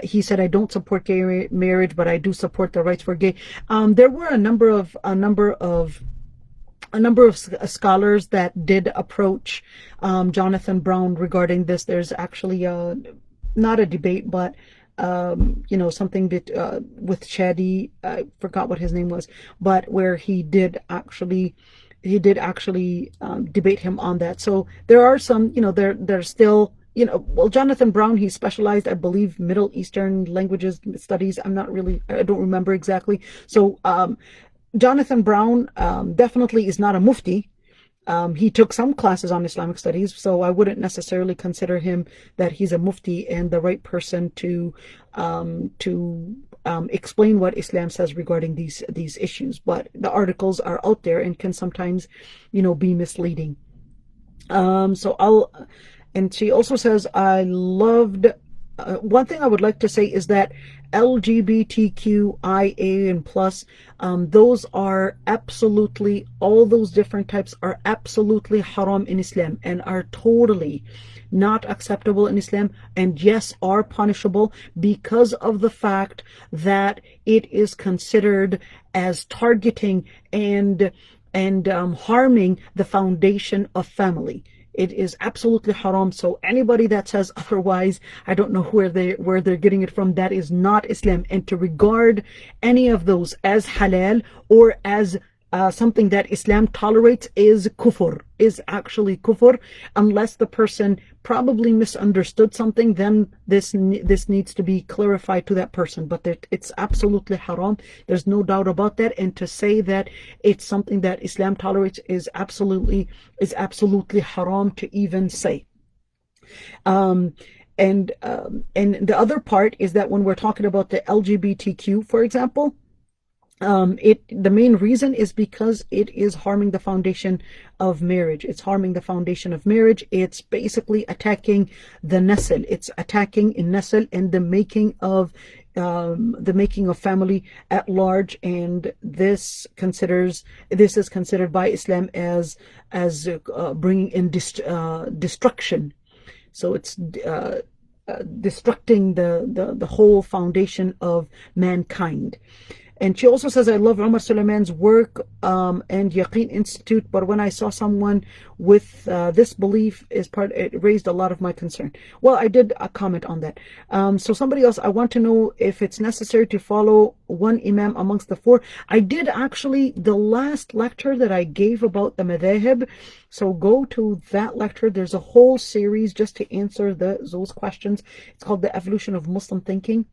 he said, I don't support gay marriage, but I do support the rights for gay. There were a number of scholars that did approach Jonathan Brown regarding this. There's actually not a debate, but something with Shadi, I forgot what his name was, but where he did actually debate him on that. So there are some, there's still, well, Jonathan Brown, he specialized, I believe, Middle Eastern languages studies. I don't remember exactly. So Jonathan Brown definitely is not a mufti. He took some classes on Islamic studies, so I wouldn't necessarily consider him that he's a mufti and the right person to explain what Islam says regarding these issues. But the articles are out there and can sometimes, be misleading. And she also says, I loved, one thing I would like to say is that LGBTQIA and plus, those are absolutely, all those different types are absolutely haram in Islam and are totally not acceptable in Islam, and yes, are punishable because of the fact that it is considered as targeting and harming the foundation of family. It is absolutely haram. So anybody that says otherwise, I don't know where they're getting it from. That is not Islam. And to regard any of those as halal or as something that Islam tolerates is kufr, is actually kufr. Unless the person probably misunderstood something, then this needs to be clarified to that person. But it's absolutely haram. There's no doubt about that. And to say that it's something that Islam tolerates is absolutely haram to even say. And the other part is that when we're talking about the LGBTQ, for example, the main reason is because it is harming the foundation of marriage. It's harming the foundation of marriage. It's basically attacking the nasl. It's attacking in nasl and the making of family at large. And this is considered by Islam as bringing in destruction. So it's destructing the whole foundation of mankind. And she also says, I love Omar Suleiman's work and Yaqeen Institute, but when I saw someone with this belief it raised a lot of my concern. Well, I did comment on that. So somebody else, I want to know if it's necessary to follow one imam amongst the four. I did actually, the last lecture that I gave about the madhahib, so go to that lecture. There's a whole series just to answer those questions. It's called The Evolution of Muslim Thinking.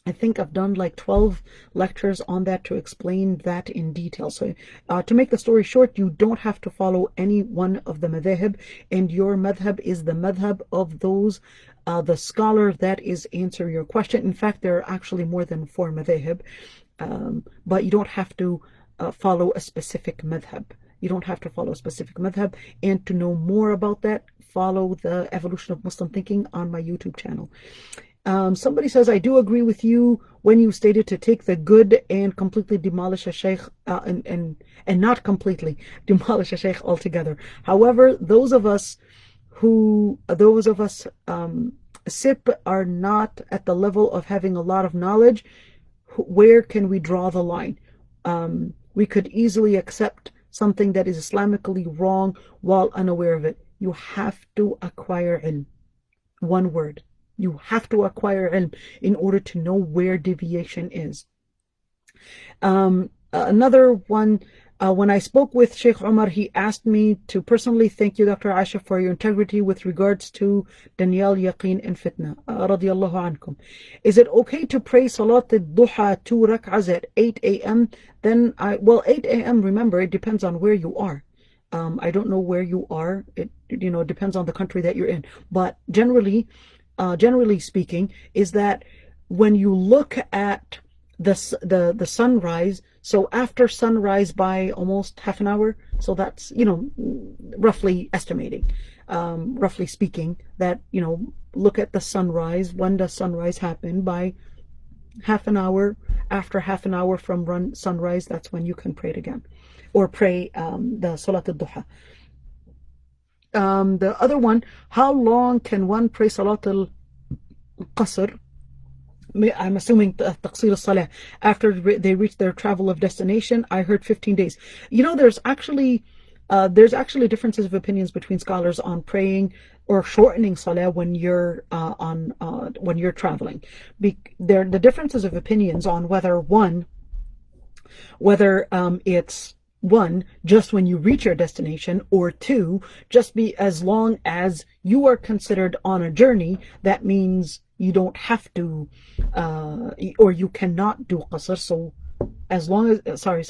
I think I've done like 12 lectures on that to explain that in detail. So to make the story short, you don't have to follow any one of the madhahib, and your madhab is the madhab of those, the scholar that is answering your question. In fact, there are actually more than 4 madhahib, but you don't have to follow a specific madhab. You don't have to follow a specific madhab. And to know more about that, follow the Evolution of Muslim Thinking on my YouTube channel. Somebody says, I do agree with you when you stated to take the good and completely demolish a sheikh, and not completely demolish a sheikh altogether. However, those of us SIP are not at the level of having a lot of knowledge. Where can we draw the line? We could easily accept something that is Islamically wrong while unaware of it. You have to acquire ilm. One word. You have to acquire ilm in order to know where deviation is. Another one, when I spoke with Shaykh Omar, he asked me to personally thank you, Dr. Aysha, for your integrity with regards to Daniel, Yaqeen, and Fitna. Radiyallahu ankum. Is it okay to pray Salat al-Duha 2 rak'ahs at 8 a.m.? Then 8 a.m., remember, it depends on where you are. I don't know where you are. It depends on the country that you're in. But generally speaking, is that when you look at the sunrise, so after sunrise by almost half an hour, so that's, roughly estimating, roughly speaking, that, look at the sunrise. When does sunrise happen? By half an hour, after half an hour from sunrise, that's when you can pray it again, or pray the Salat al-Duha. The other one, how long can one pray Salat al-Qasr? I'm assuming Taqsir al-Salah after they reach their travel of destination. I heard 15 days. There's actually differences of opinions between scholars on praying or shortening salah when you're when you're traveling. The differences of opinions on whether it's one, just when you reach your destination, or two, just be as long as you are considered on a journey. That means you don't have to, or you cannot do qasr. So as long as, sorry,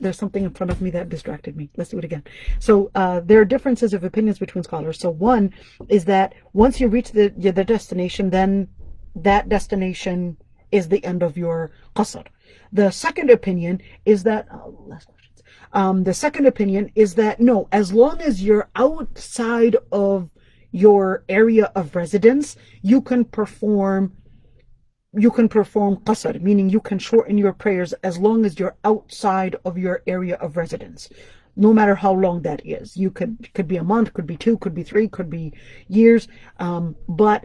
there's something in front of me that distracted me. Let's do it again. So there are differences of opinions between scholars. So one is that once you reach the destination, then that destination is the end of your qasr. The second opinion is that, last questions. The second opinion is that no, as long as you're outside of your area of residence, you can perform qasr, meaning you can shorten your prayers as long as you're outside of your area of residence, no matter how long that is. You could be a month, could be 2, could be 3, could be years. But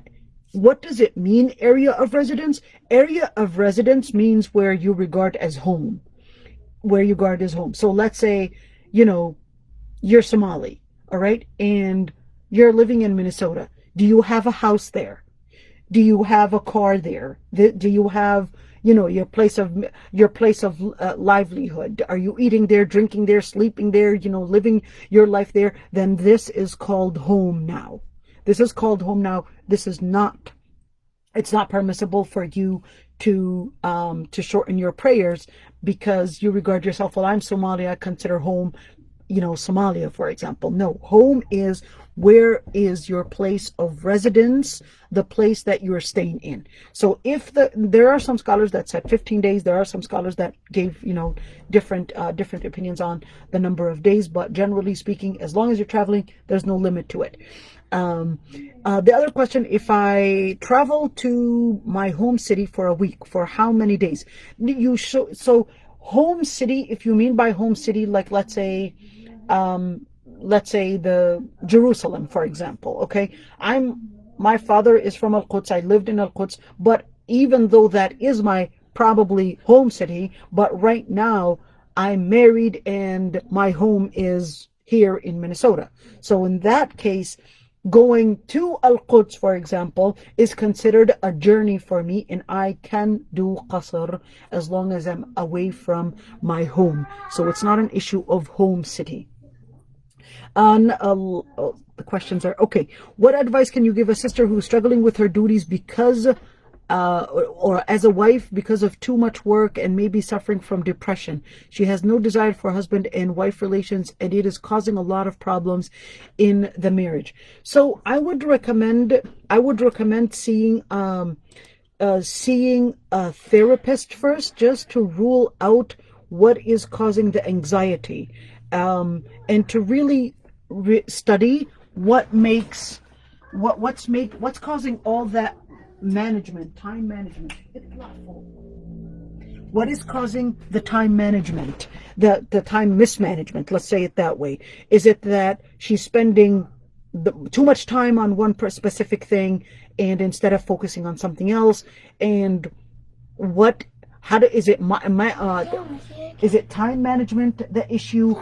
what does it mean, area of residence? Area of residence means where you regard as home. Where you regard as home. So let's say, you're Somali, all right, and you're living in Minnesota. Do you have a house there? Do you have a car there? Do you have, your place of livelihood? Are you eating there, drinking there, sleeping there, living your life there? Then this is called home now. This is called home now. This is not, it's not permissible for you to shorten your prayers because you regard yourself, well, I'm Somali, I consider home, Somalia, for example. No, home is where is your place of residence, the place that you are staying in. So there are some scholars that said 15 days, there are some scholars that gave, different opinions on the number of days, but generally speaking, as long as you're traveling, there's no limit to it. The other question, if I travel to my home city for a week, for how many days? So home city, if you mean by home city, like let's say the Jerusalem, for example, okay? My father is from Al-Quds, I lived in Al-Quds, but even though that is my probably home city, but right now I'm married and my home is here in Minnesota. So in that case, going to Al-Quds, for example, is considered a journey for me, and I can do qasr as long as I'm away from my home. So it's not an issue of home city. The questions are, okay, what advice can you give a sister who's struggling with her duties because or as a wife because of too much work and maybe suffering from depression? She has no desire for husband and wife relations, and it is causing a lot of problems in the marriage. So I would recommend seeing a therapist first, just to rule out what is causing the anxiety, and to really study what's causing all that time management. What is causing the time management, the time mismanagement, let's say it that way? Is it that she's spending too much time on one specific thing and instead of focusing on something else? And is it time management the issue?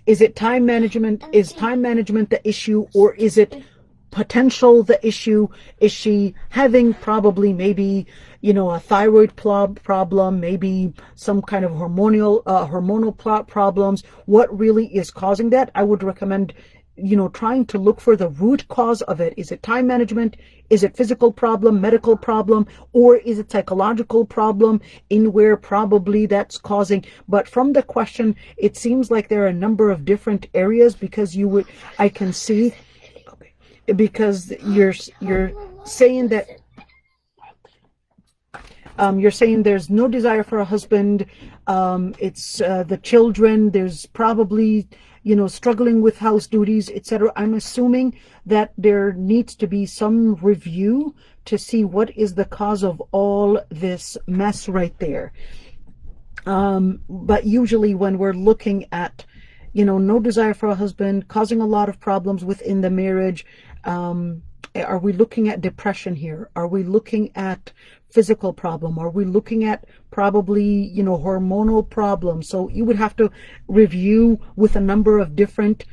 Is time management the issue, or is it potential the issue? Is she having probably maybe a thyroid problem, maybe some kind of hormonal problems? What really is causing that? I would recommend trying to look for the root cause of it. Is it time management? Is it physical problem, medical problem, or is it psychological problem in where probably that's causing? But from the question, it seems like there are a number of different areas, because I can see, because you're saying that you're saying there's no desire for a husband, it's the children, there's probably struggling with house duties, etc. I'm assuming that there needs to be some review to see what is the cause of all this mess right there. But usually when we're looking at no desire for a husband, causing a lot of problems within the marriage, Are we looking at depression here? Are we looking at physical problem? Are we looking at probably, hormonal problems? So you would have to review with a number of different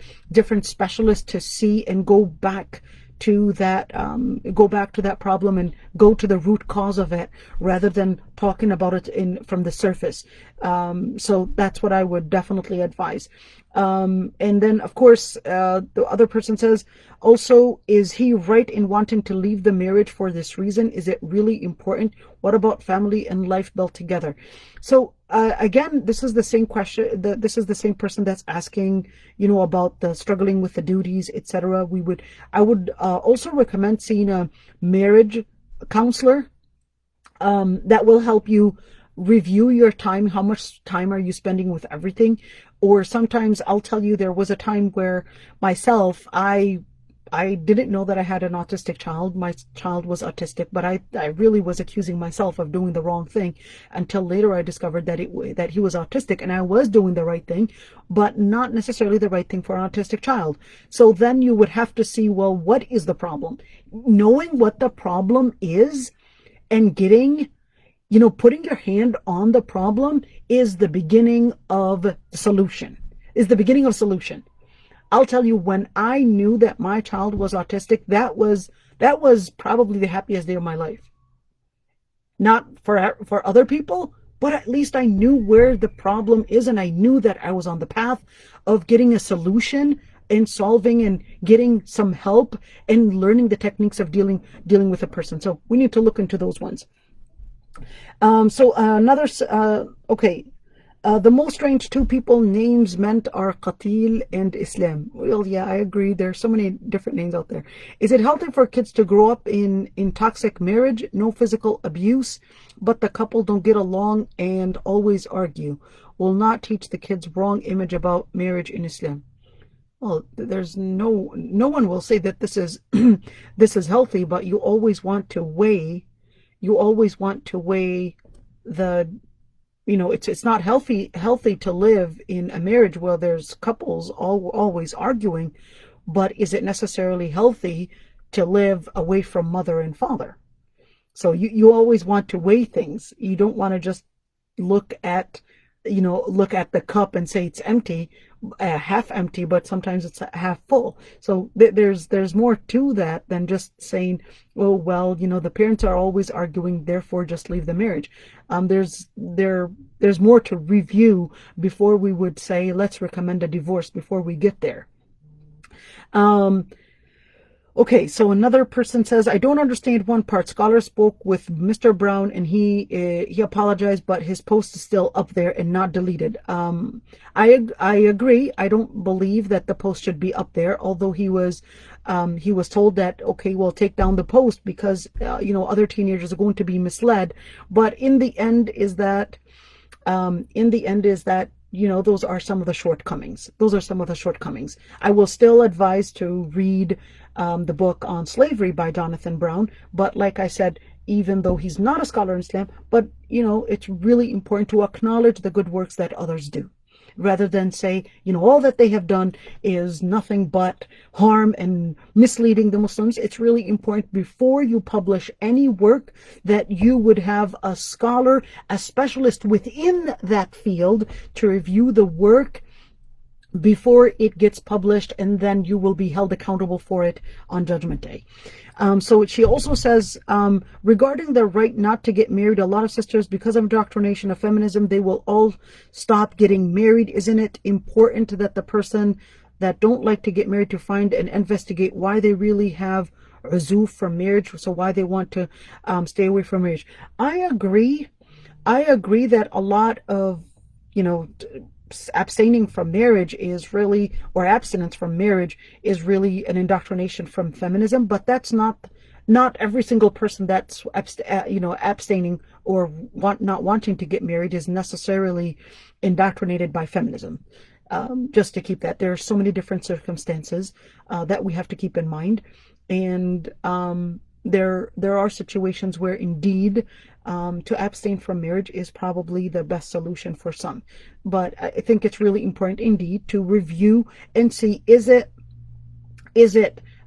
specialists to see and go back to that problem and go to the root cause of it, rather than talking about it from the surface. So that's what I would definitely advise. And then, of course, the other person says, also, is he right in wanting to leave the marriage for this reason? Is it really important? What about family and life built together? So again, this is the same question. This is the same person that's asking, about the struggling with the duties, etc. I would also recommend seeing a marriage counselor that will help you review your time. How much time are you spending with everything? Or sometimes I'll tell you, there was a time where myself, I didn't know that I had an autistic child. My child was autistic, but I really was accusing myself of doing the wrong thing, until later I discovered that he was autistic, and I was doing the right thing, but not necessarily the right thing for an autistic child. So then you would have to see, well, what is the problem? Knowing what the problem is and putting your hand on the problem is the beginning of solution. I'll tell you, when I knew that my child was autistic, that was probably the happiest day of my life. Not for other people, but at least I knew where the problem is, and I knew that I was on the path of getting a solution and solving and getting some help and learning the techniques of dealing with a person. So we need to look into those ones. The most strange two people names meant are Qatil and Islam. Well, yeah, I agree. There's so many different names out there. Is it healthy for kids to grow up in toxic marriage, no physical abuse, but the couple don't get along and always argue? Will not teach the kids wrong image about marriage in Islam. Well, there's no one will say that this is this is healthy, but you always want to weigh the it's not healthy to live in a marriage where there's couples always arguing, but is it necessarily healthy to live away from mother and father? So you always want to weigh things. You don't want to just look at the cup and say it's empty, half empty, but sometimes it's half full. So there's more to that than just saying, oh, well, the parents are always arguing, therefore just leave the marriage. There's more to review before we would say, let's recommend a divorce before we get there. Okay, so another person says, I don't understand one part. Scholar spoke with Mr. Brown and he apologized, but his post is still up there and not deleted. I agree. I don't believe that the post should be up there, although he was told that, okay, we'll take down the post because other teenagers are going to be misled. But in the end is that those are some of the shortcomings. I will still advise to read the book on slavery by Jonathan Brown. But like I said, even though he's not a scholar in Islam, but it's really important to acknowledge the good works that others do, rather than say, all that they have done is nothing but harm and misleading the Muslims. It's really important, before you publish any work, that you would have a scholar, a specialist within that field to review the work before it gets published, and then you will be held accountable for it on Judgment Day. So she also says, regarding the right not to get married, a lot of sisters, because of indoctrination of feminism, they will all stop getting married. Isn't it important that the person that don't like to get married to find and investigate why they really have uzuf from marriage, so why they want to stay away from marriage? I agree that a lot of abstaining from marriage is really, or abstinence from marriage is really, an indoctrination from feminism. But that's not every single person that's abstaining or not wanting to get married is necessarily indoctrinated by feminism. Just to keep that, there are so many different circumstances that we have to keep in mind, and there are situations where indeed to abstain from marriage is probably the best solution for some. But I think it's really important indeed to review and see, is it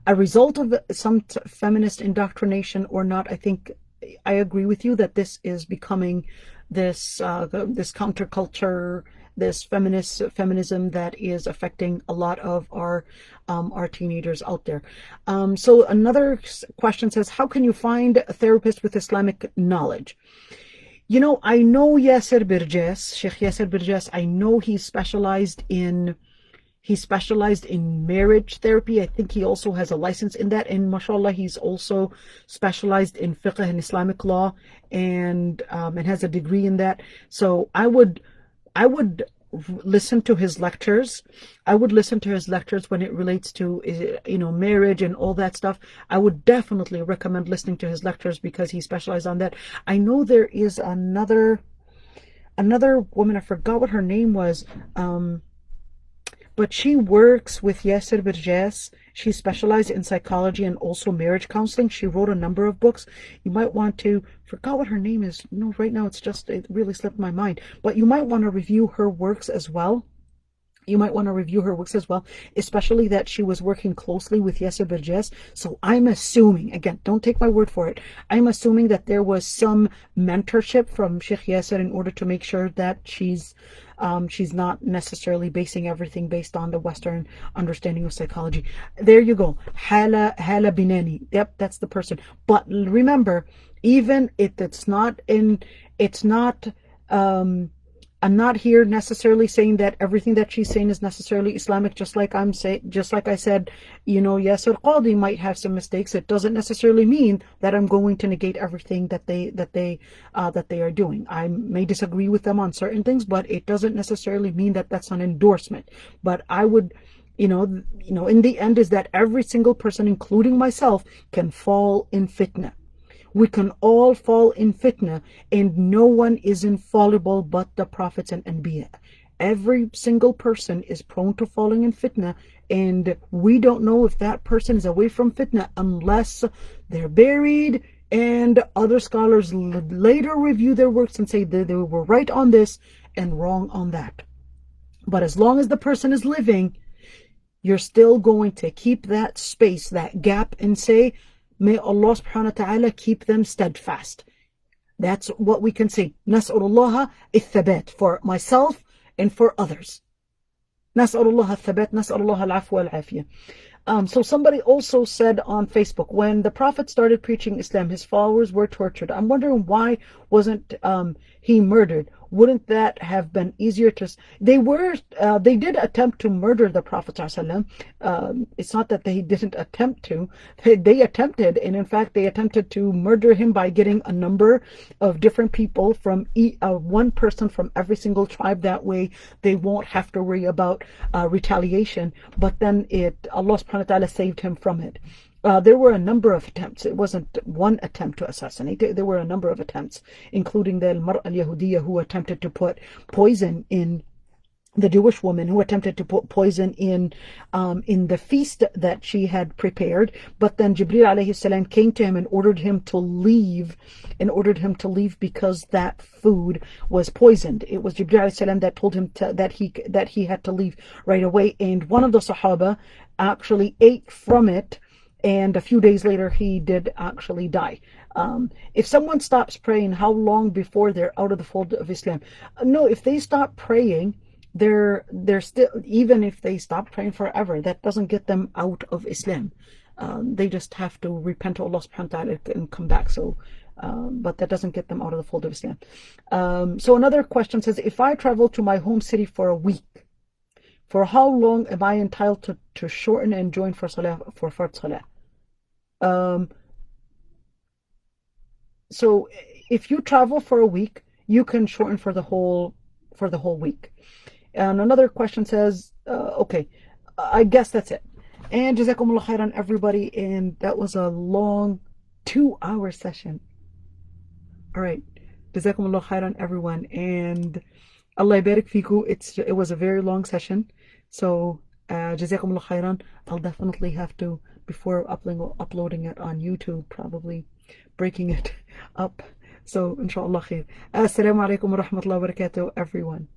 a result of some feminist indoctrination or not, I think I agree with you that this is becoming this this counterculture, this feminism that is affecting a lot of our teenagers out there. So another question says, how can you find a therapist with Islamic knowledge? You know, I know Yasir Birjas, Sheikh Yasir Birjas. I know he specialized in marriage therapy. I think he also has a license in that, and mashallah, he's also specialized in fiqh and Islamic law, and has a degree in that. So I would listen to his lectures. I would listen to his lectures when it relates to, you know, marriage and all that stuff. I would definitely recommend listening to his lectures because he specialized on that. I know there is another woman, I forgot what her name was, but she works with Yasir Birjas. She specialized in psychology and also marriage counseling. She wrote a number of books. You might want to, forgot what her name is. No, right now it really slipped my mind. But you might want to review her works as well. Especially that she was working closely with Yasir Birjas. So I'm assuming, again, don't take my word for it, I'm assuming that there was some mentorship from Sheikh Yasir in order to make sure that she's not necessarily basing everything based on the Western understanding of psychology. There you go. Hala Binani. Yep, that's the person. But remember, even if I'm not here necessarily saying that everything that she's saying is necessarily Islamic, just like I said, you know, Yasir Qadhi might have some mistakes. It doesn't necessarily mean that I'm going to negate everything that they are doing. I may disagree with them on certain things, but it doesn't necessarily mean that that's an endorsement. But I would, you know, in the end is that every single person, including myself, can fall in fitna. We can all fall in fitna, and no one is infallible but the prophets and anbiya. Every single person is prone to falling in fitna, and we don't know if that person is away from fitna unless they're buried and other scholars later review their works and say they were right on this and wrong on that. But as long as the person is living, you're still going to keep that space, that gap, and say, may Allah subhanahu wa ta'ala keep them steadfast. That's what we can say. Nas'alullah al-thabat for myself and for others. Nas'alullah al-thabat, nas'alullah al-afwa al-afiyah. So somebody also said on Facebook, when the Prophet started preaching Islam, his followers were tortured. I'm wondering why wasn't he murdered? Wouldn't that have been easier to... They did attempt to murder the Prophet ﷺ. It's not that they didn't attempt to. They attempted, and in fact, they attempted to murder him by getting a number of different people from one person from every single tribe. That way, they won't have to worry about retaliation. But then Allah subhanahu wa ta'ala saved him from it. There were a number of attempts. It wasn't one attempt to assassinate. There were a number of attempts, including the Mr al-Yahudiyya, who attempted to put poison in the Jewish woman, who attempted to put poison in the feast that she had prepared. But then Jibreel alayhi salam came to him and ordered him to leave, because that food was poisoned. It was Jibreel alayhi salam that told him that he had to leave right away. And one of the Sahaba actually ate from it. And a few days later, he did actually die. If someone stops praying, how long before they're out of the fold of Islam? No, if they stop praying, they're still, even if they stop praying forever, that doesn't get them out of Islam. They just have to repent to Allah subhanahu wa ta'ala and come back. So, but that doesn't get them out of the fold of Islam. So another question says, if I travel to my home city for a week, for how long am I entitled to shorten and join for Fard Salah? So if you travel for a week, you can shorten for the whole week. And another question says, okay, I guess that's it. And Jazakumullah khairan, everybody. And that was a long 2-hour session. All right. Jazakumullah khairan, everyone. And Allah barik fiku. It was a very long session. So, Jazakumullah khairan. I'll definitely have to, before uploading it on YouTube, probably breaking it up. So, inshallah khair. Assalamu alaikum wa rahmatullahi wa barakatuh, everyone.